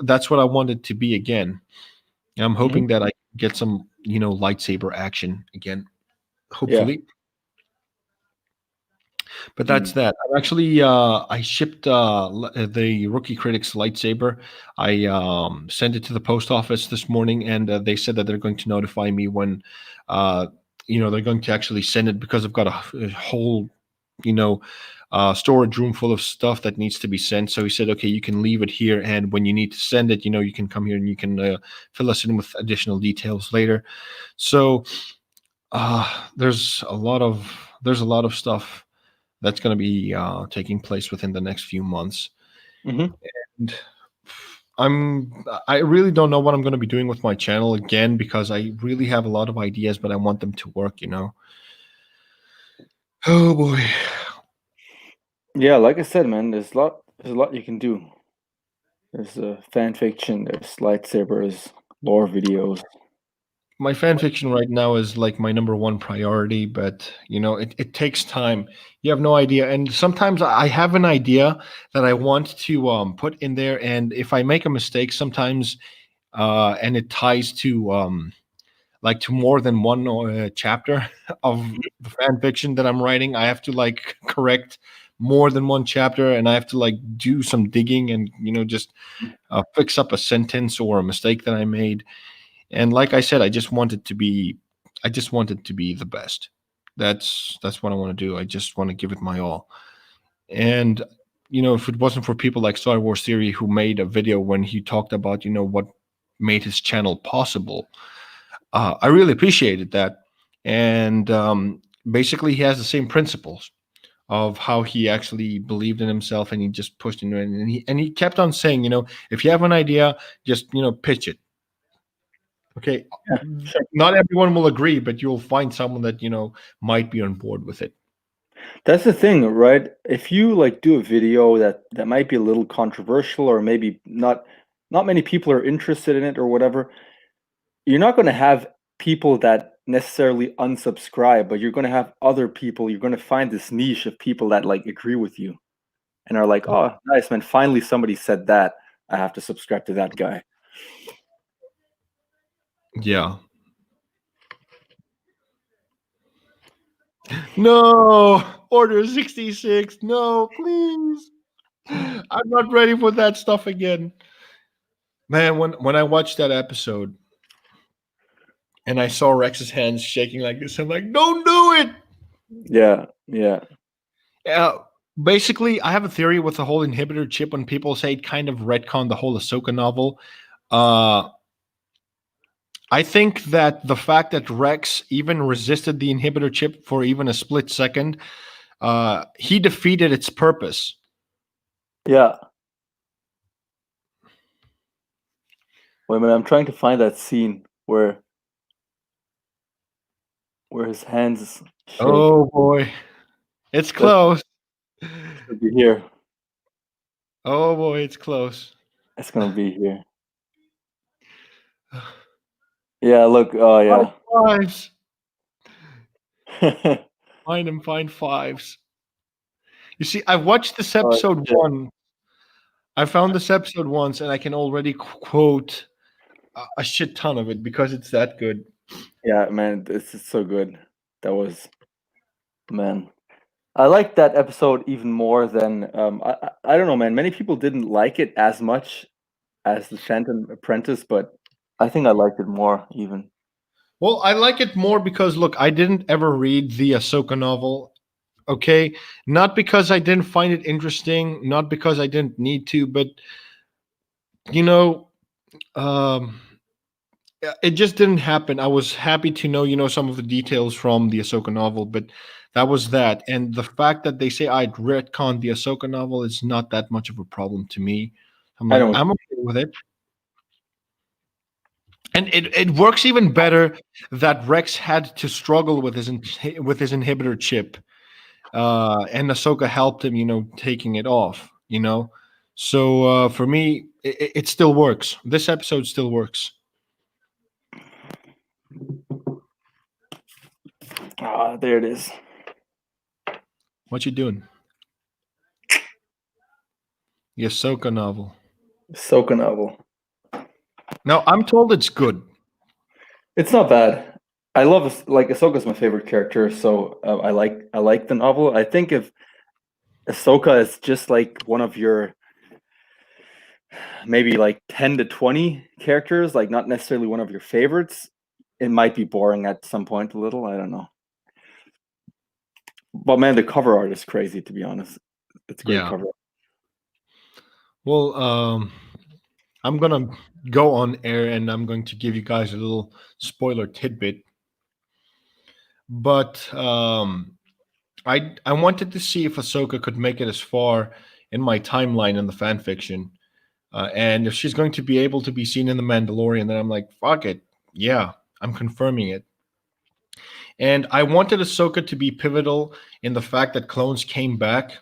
S1: that's what I wanted to be again. I'm
S2: Hmm.
S1: hoping that I get some lightsaber action again,
S2: Yeah.
S1: hopefully. But that's
S2: Mm.
S1: that. I'm actually I shipped the Rookie Critics lightsaber. I sent it to the post office this morning, and they said that they're going to notify me when uh, they're going to actually send it, because I've got a whole you know storage room full of stuff that needs to be sent. So he said, okay, you can leave it here, and when you need to send it, you can come here and you can fill us in with additional details later. So there's a lot of stuff that's going to be taking place within the next few months.
S2: Hmm.
S1: And I really don't know what I'm going to be doing with my channel again, because I really have a lot of ideas, but I want them to work. Oh boy.
S2: Yeah, like I said, man, there's a lot you can do. There's fan fiction, there's lightsabers, lore videos.
S1: My fan fiction right now is like my number one priority, but it takes time. You have no idea. And sometimes I have an idea that I want to put in there, and if I make a mistake sometimes, and it ties to like to more than one chapter of the fan fiction that I'm writing, I have to like correct more than one chapter, and I have to like do some digging and just fix up a sentence or a mistake that I made. And like I said, I just wanted to be the best. That's what I want to do. I just want to give it my all. And if it wasn't for people like Star Wars Theory, who made a video when he talked about what made his channel possible, I really appreciated that. And basically, he has the same principles of how he actually believed in himself, and he just pushed into it. And he kept on saying, if you have an idea, just pitch it. Okay,
S2: Yeah, sure.
S1: not everyone will agree, but you'll find someone that might be on board with it.
S2: That's the thing, right? If you like do a video that might be a little controversial or maybe not many people are interested in it or whatever, you're not going to have people that necessarily unsubscribe, but you're gonna have other people. You're gonna find this niche of people that like agree with you and are like, "Oh, nice, man! Finally, somebody said that. I have to subscribe to that guy."
S1: Yeah. No, Order 66. No, please. I'm not ready for that stuff again. Man, when I watched that episode and I saw Rex's hands shaking like this, I'm like, don't do it.
S2: Yeah, yeah,
S1: Uh, Basically, I have a theory with the whole inhibitor chip when people say it kind of retconned the whole Ahsoka novel. Uh, I think that the fact that Rex even resisted the inhibitor chip for even a split second, he defeated its purpose.
S2: yeah. Wait a minute, I'm trying to find that scene where his hands shake.
S1: Oh boy, it's
S2: That
S1: close.
S2: should be here.
S1: Oh boy, it's close.
S2: It's gonna be here. Yeah, look. Oh
S1: Five
S2: yeah.
S1: fives. Find him, find fives. You see, I watched this
S2: Oh
S1: episode
S2: shit.
S1: one. I found this episode once, and I can already quote a shit ton of it because it's that good.
S2: Yeah, man, this is so good. That was man. I liked that episode even more than I don't know, man. Many people didn't like it as much as the Phantom Apprentice, but I think I liked it more even.
S1: Well, I like it more because look, I didn't ever read the Ahsoka novel. Okay, not because I didn't find it interesting, not because I didn't need to, but you know, um, it just didn't happen. I was happy to know, some of the details from the Ahsoka novel, but that was that. And the fact that they say I'd retcon the Ahsoka novel is not that much of a problem to me. I'm
S2: I
S1: like,
S2: don't.
S1: I'm okay with it. And it works even better that Rex had to struggle with with his inhibitor chip, and Ahsoka helped him, taking it off. So for me, it still works. This episode still works.
S2: Ah, there it is.
S1: What you doing? The Ahsoka novel.
S2: Ahsoka novel.
S1: Now I'm told it's good.
S2: It's not bad. I love like Ahsoka's my favorite character, so I like the novel. I think if Ahsoka is just like one of your maybe like 10 to 20 characters, like not necessarily one of your favorites, it might be boring at some point a little. I don't know. But man, the cover art is crazy, to be honest. It's a great
S1: Yeah.
S2: cover.
S1: Well, I'm gonna go on air and I'm going to give you guys a little spoiler tidbit. But I wanted to see if Ahsoka could make it as far in my timeline in the fan fiction, and if she's going to be able to be seen in the Mandalorian. Then I'm like, fuck it, yeah, I'm confirming it. And I wanted Ahsoka to be pivotal in the fact that clones came back.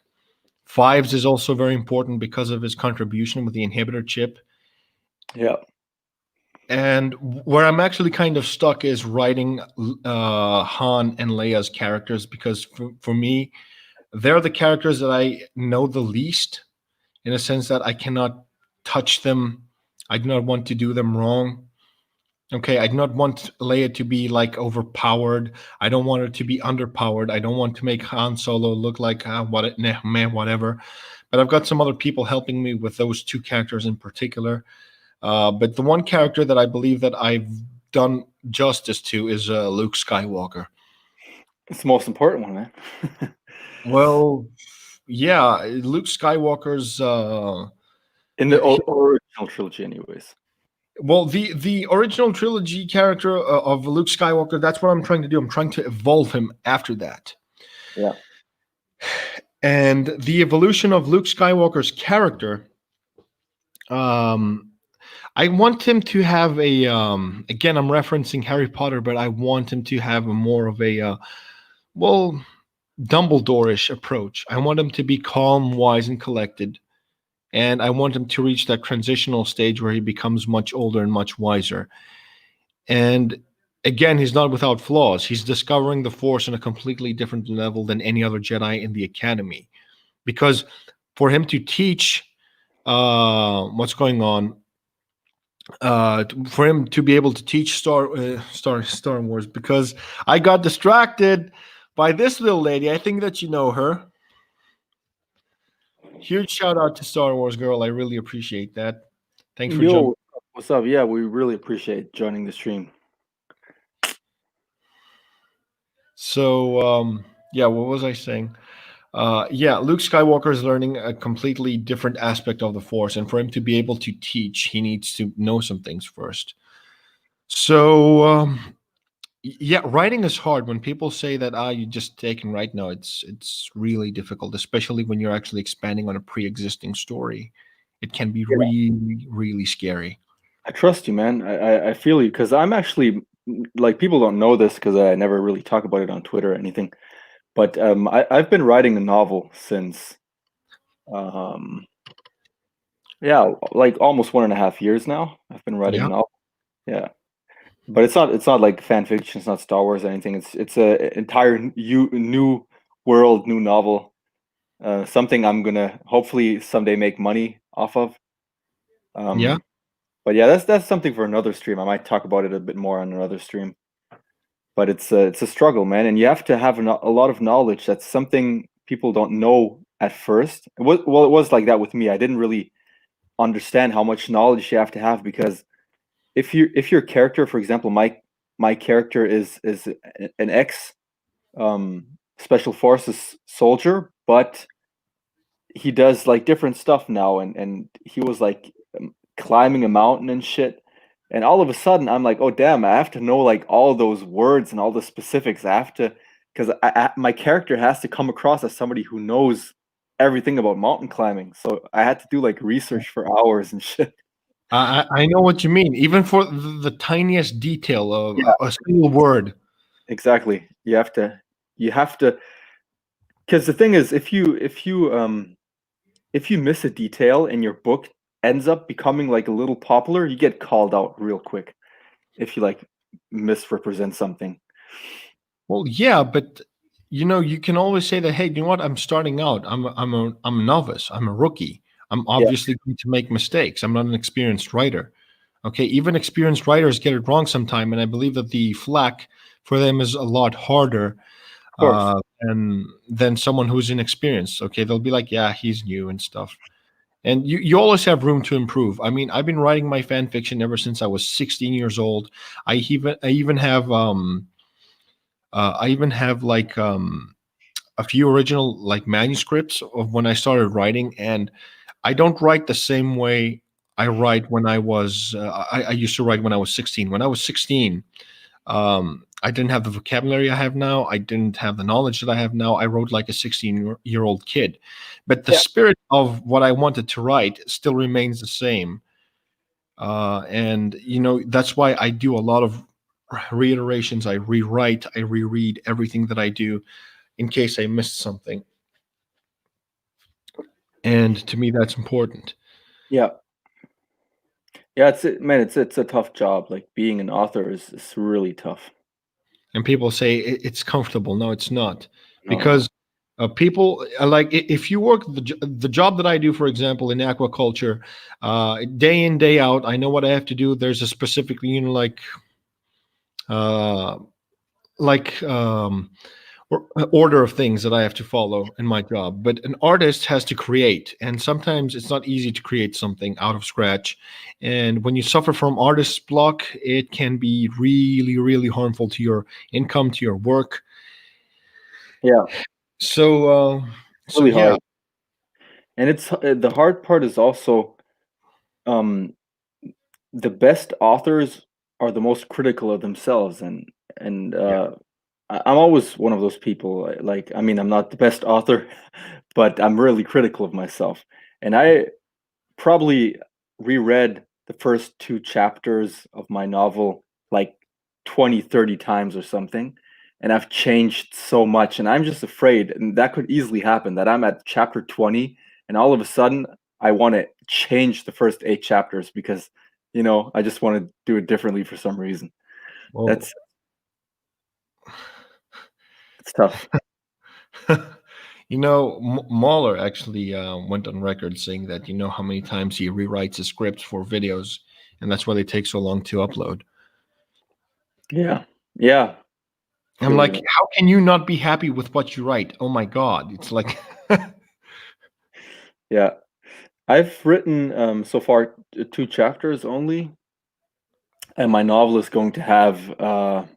S1: Fives is also very important because of his contribution with the inhibitor chip.
S2: Yeah.
S1: And where I'm actually kind of stuck is writing Han and Leia's characters because for me, they're the characters that I know the least in a sense that I cannot touch them. I do not want to do them wrong. Okay, I do not want Leia to be like overpowered. I don't want her to be underpowered. I don't want to make Han Solo look like nah, man, whatever. But I've got some other people helping me with those two characters in particular. But the one character that I believe that I've done justice to is Luke Skywalker.
S2: It's the most important one, man.
S1: Well, yeah, Luke Skywalker's.
S2: In the original trilogy, anyways.
S1: Well, the original trilogy character of Luke Skywalker. That's what I'm trying to do. I'm trying to evolve him after that.
S2: Yeah.
S1: And the evolution of Luke Skywalker's character. I want him to have a. Again, I'm referencing Harry Potter, but I want him to have a more of a. Well, Dumbledore-ish approach. I want him to be calm, wise, and collected, and I want him to reach that transitional stage where he becomes much older and much wiser. And again, he's not without flaws. He's discovering the Force on a completely different level than any other Jedi in the Academy. Because for him to teach what's going on, for him to be able to teach Star Wars, because I got distracted by this little lady. I think that you know her. Huge shout out to Star Wars girl. I really appreciate that. Thanks for jumping.
S2: Yo, what's up? Yeah, we really appreciate joining the stream.
S1: So yeah, what was I saying? Yeah, Luke Skywalker is learning a completely different aspect of the Force, and for him to be able to teach, he needs to know some things first. So yeah, writing is hard. When people say that you just take and write, no, it's really difficult, especially when you're actually expanding on a pre-existing story. It can be
S2: Yeah.
S1: really, really scary.
S2: I trust you, man. I feel you because I'm actually like people don't know this because I never really talk about it on Twitter or anything. But I've been writing a novel since um yeah, like almost 1.5 years now. I've been writing a
S1: Yeah,
S2: novel. Yeah. But it's not like fan fiction, it's not Star Wars or anything. It's a entire new world, new novel. Something I'm gonna hopefully someday make money off of.
S1: yeah.
S2: Um, but yeah, that's something for another stream. I might talk about it a bit more on another stream. But it's a struggle, man, and you have to have a lot of knowledge. That's something people don't know at first. Well, it was like that with me. I didn't really understand how much knowledge you have to have because if your character, for example, my character is an ex special forces soldier, but he does like different stuff now, and he was like climbing a mountain and shit. And all of a sudden, I'm like, oh damn, I have to know like all those words and all the specifics. I have to, because my character has to come across as somebody who knows everything about mountain climbing. So I had to do like research for hours and shit.
S1: I know what you mean. Even for the tiniest detail of
S2: Yeah,
S1: a single word.
S2: exactly. You have to, because the thing is, if you miss a detail and your book ends up becoming like a little popular, you get called out real quick if you like misrepresent something.
S1: Well, yeah, but you can always say that, hey, you know what? I'm starting out. I'm a novice. I'm a rookie. I'm
S2: Yeah,
S1: obviously going to make mistakes. I'm not an experienced writer. Okay, even experienced writers get it wrong sometime, and I believe that the flack for them is a lot harder
S2: of course.
S1: than someone who's inexperienced. Okay, they'll be like, yeah, he's new and stuff. And you always have room to improve. I mean, I've been writing my fan fiction ever since I was 16 years old. I even have like a few original like manuscripts of when I started writing, and I don't write the same way I write when I used to write when I was 16. When I was 16, I didn't have the vocabulary I have now. I didn't have the knowledge that I have now. I wrote like a 16-year-old kid, but the
S2: Yeah,
S1: spirit of what I wanted to write still remains the same. And that's why I do a lot of reiterations. I rewrite, I reread everything that I do in case I missed something. And to me, that's important.
S2: yeah, yeah. Man. It's a tough job. Like being an author is really tough.
S1: And people say it's comfortable. No, it's not,
S2: No.
S1: because people like if you work the job that I do, for example, in aquaculture, day in day out, I know what I have to do. There's a specific, uh, like order of things that I have to follow in my job. But an artist has to create, and sometimes it's not easy to create something out of scratch. And when you suffer from artist's block, it can be really, really harmful to your income, to your work.
S2: Yeah,
S1: So, so
S2: really
S1: yeah,
S2: hard. And it's the hard part is also um the best authors are the most critical of themselves, and
S1: yeah,
S2: I'm always one of those people. Like, I mean, I'm not the best author, but I'm really critical of myself. And I probably reread the first two chapters of my novel like 20, 30 times or something. And I've changed so much. And I'm just afraid, and that could easily happen, that I'm at chapter 20 and all of a sudden I want to change the first 8 chapters because, I just want to do it differently for some reason.
S1: well,
S2: That's It's tough.
S1: Mahler actually went on record saying that how many times he rewrites his scripts for videos, and that's why they take so long to upload.
S2: Yeah, yeah.
S1: I'm
S2: Feel you,
S1: like,
S2: man.
S1: how can you not be happy with what you write? Oh my god, it's like,
S2: Yeah, I've written so far 2 chapters only, and my novel is going to have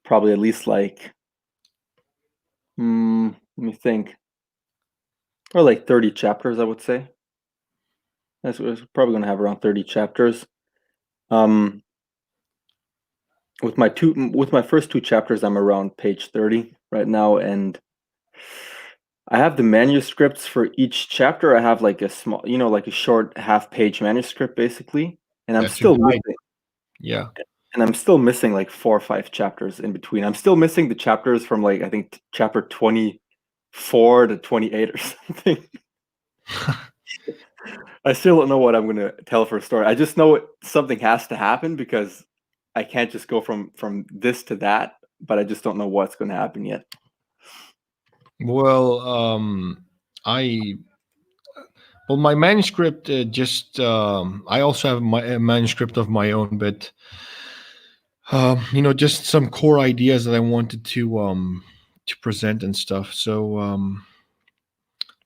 S2: probably at least like let me think, or like 30 chapters, I would say. It's probably going to have around 30 chapters. Um, with my first 2 chapters, I'm around page 30 right now, and I have the manuscripts for each chapter. I have like a small, like a short half-page manuscript basically, and I'm
S1: yeah, to
S2: still
S1: guide.
S2: missing,
S1: Yeah.
S2: and I'm still missing like 4 or 5 chapters in between. I'm still missing the chapters from like I think chapter 24 to 28 or something. I still don't know what I'm gonna tell for a story. I just know something has to happen because I can't just go from this to that, but I just don't know what's gonna happen yet.
S1: Well, I well my manuscript just I also have a manuscript of my own, but just some core ideas that I wanted to present and stuff. So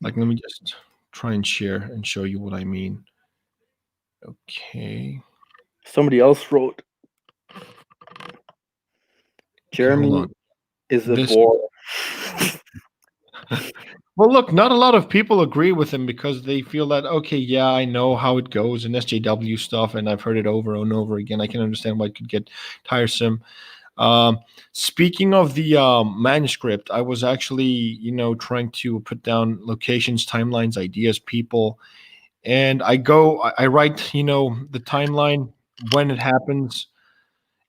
S1: like let me just try and share and show you what I mean. Okay.
S2: Somebody else wrote,
S1: Okay, hold
S2: Jeremy
S1: on.
S2: is a
S1: This
S2: bore.
S1: Well, look, not a lot of people agree with him because they feel that, okay, yeah, I know how it goes in SJW stuff and I've heard it over and over again. I can understand why it could get tiresome. Um, Speaking of the manuscript, I was actually, trying to put down locations, timelines, ideas, people, and I write, the timeline when it happens.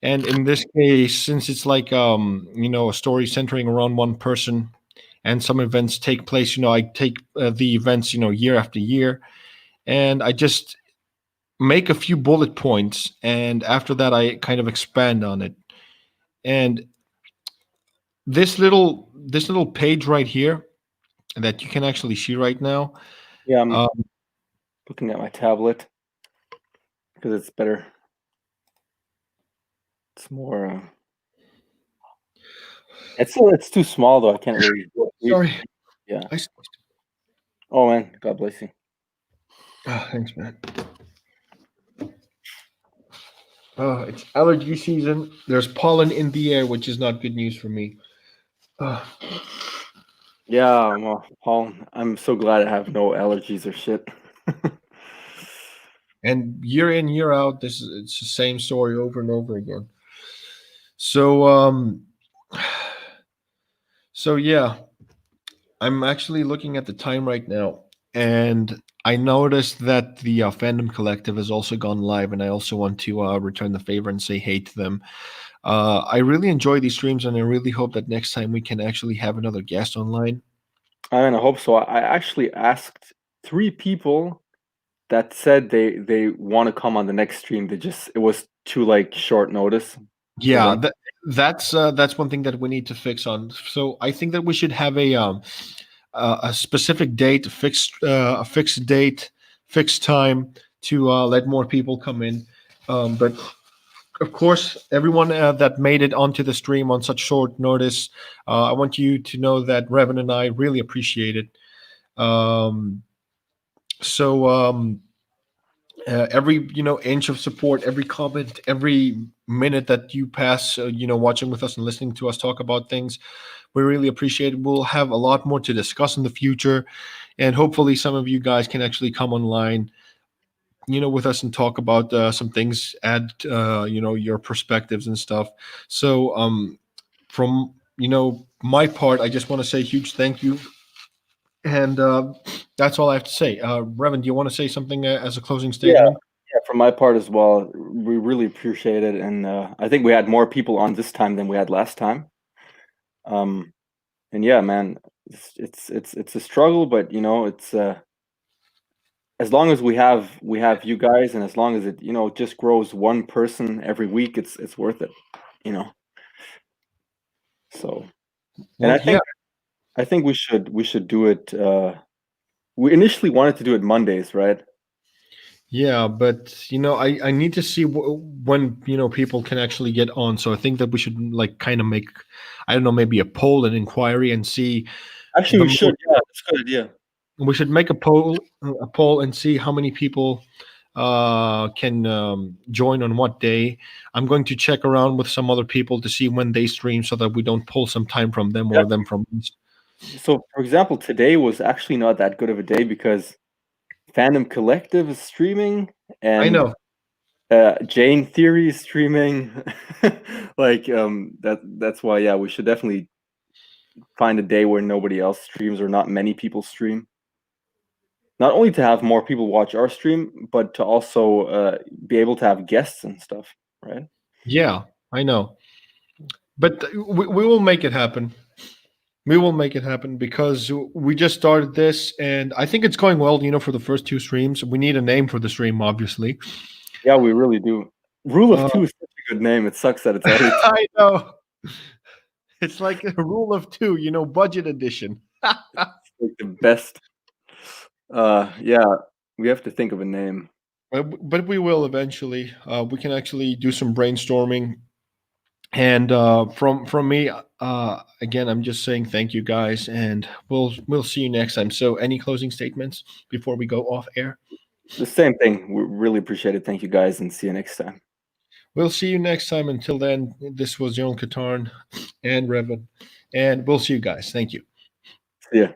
S1: And in this case, since it's like, a story centering around one person, and some events take place, I take the events, year after year, and I just make a few bullet points, and after that, I kind of expand on it. And this little page right here that you can actually see right now.
S2: Yeah, I'm
S1: Uh,
S2: looking at my tablet because it's better. It's more. It's too small though. I can't really read.
S1: Sorry,
S2: Yeah.
S1: I.
S2: Oh man, God bless you.
S1: Thanks, man. It's allergy season. There's pollen in the air, which is not good news for me. Uh,
S2: Yeah, well, Paul, I'm so glad I have no allergies or shit.
S1: and year in, year out, it's the same story over and over again. So yeah, I'm actually looking at the time right now, and I noticed that the Fandom Collective has also gone live, and I also want to return the favor and say hey to them. I really enjoy these streams, and I really hope that next time we can actually have another guest online.
S2: I mean, I hope so. I actually asked 3 people that said they want to come on the next stream. It was too like short notice for
S1: Yeah,
S2: them.
S1: that's one thing that we need to fix on. So I think that we should have a specific date, a fixed date, fixed time to let more people come in. But of course, everyone that made it onto the stream on such short notice, I want you to know that Revan and I really appreciate it. Um, so every inch of support, every comment, every minute that you pass, watching with us and listening to us talk about things, we really appreciate it. We'll have a lot more to discuss in the future, and hopefully, some of you guys can actually come online with us and talk about some things, add your perspectives and stuff. So from my part, I just want to say a huge thank you, and that's all I have to say. Revan, do you want to say something as a closing
S2: Yeah,
S1: statement?
S2: yeah. From my part as well, we really appreciate it, and I think we had more people on this time than we had last time. Um, and yeah, man, it's a struggle, but it's as long as we have you guys, and as long as it just grows one person every week, it's worth it. You know. So And
S1: Well, yeah,
S2: I think we should do it. We initially wanted to do it Mondays, right?
S1: yeah, but I need to see when people can actually get on. So I think that we should like kind of make, I don't know, maybe a poll, an inquiry, and see
S2: Actually,
S1: the
S2: we
S1: more.
S2: should. Yeah, that's a good idea.
S1: We should make a poll and see how many people can join on what day. I'm going to check around with some other people to see when they stream, so that we don't pull some time from them
S2: Yeah.
S1: or them from us.
S2: So, for example, today was actually not that good of a day because Fandom Collective is streaming
S1: I
S2: and
S1: know.
S2: Jane Theory is streaming. Like that's why we should definitely find a day where nobody else streams or not many people stream. Not only to have more people watch our stream, but to also be able to have guests and stuff, right?
S1: Yeah, I know. But we will make it happen. We will make it happen because we just started this, and I think it's going well. For the first two streams, we need a name for the stream, obviously.
S2: Yeah, we really do. Rule of
S1: Uh,
S2: Two is such a good name. It sucks that it's edited.
S1: I know. It's like a rule of two, budget edition.
S2: Like the best. Yeah, we have to think of a name.
S1: But we will eventually. We can actually do some brainstorming. And from me, again, I'm just saying thank you, guys, and we'll see you next time. So, any closing statements before we go off air?
S2: The same thing. We really appreciate it. Thank you guys, and see you next time.
S1: We'll see you next time. Until then, this was Joan Katarn and Revan, and we'll see you guys. Thank you.
S2: See ya.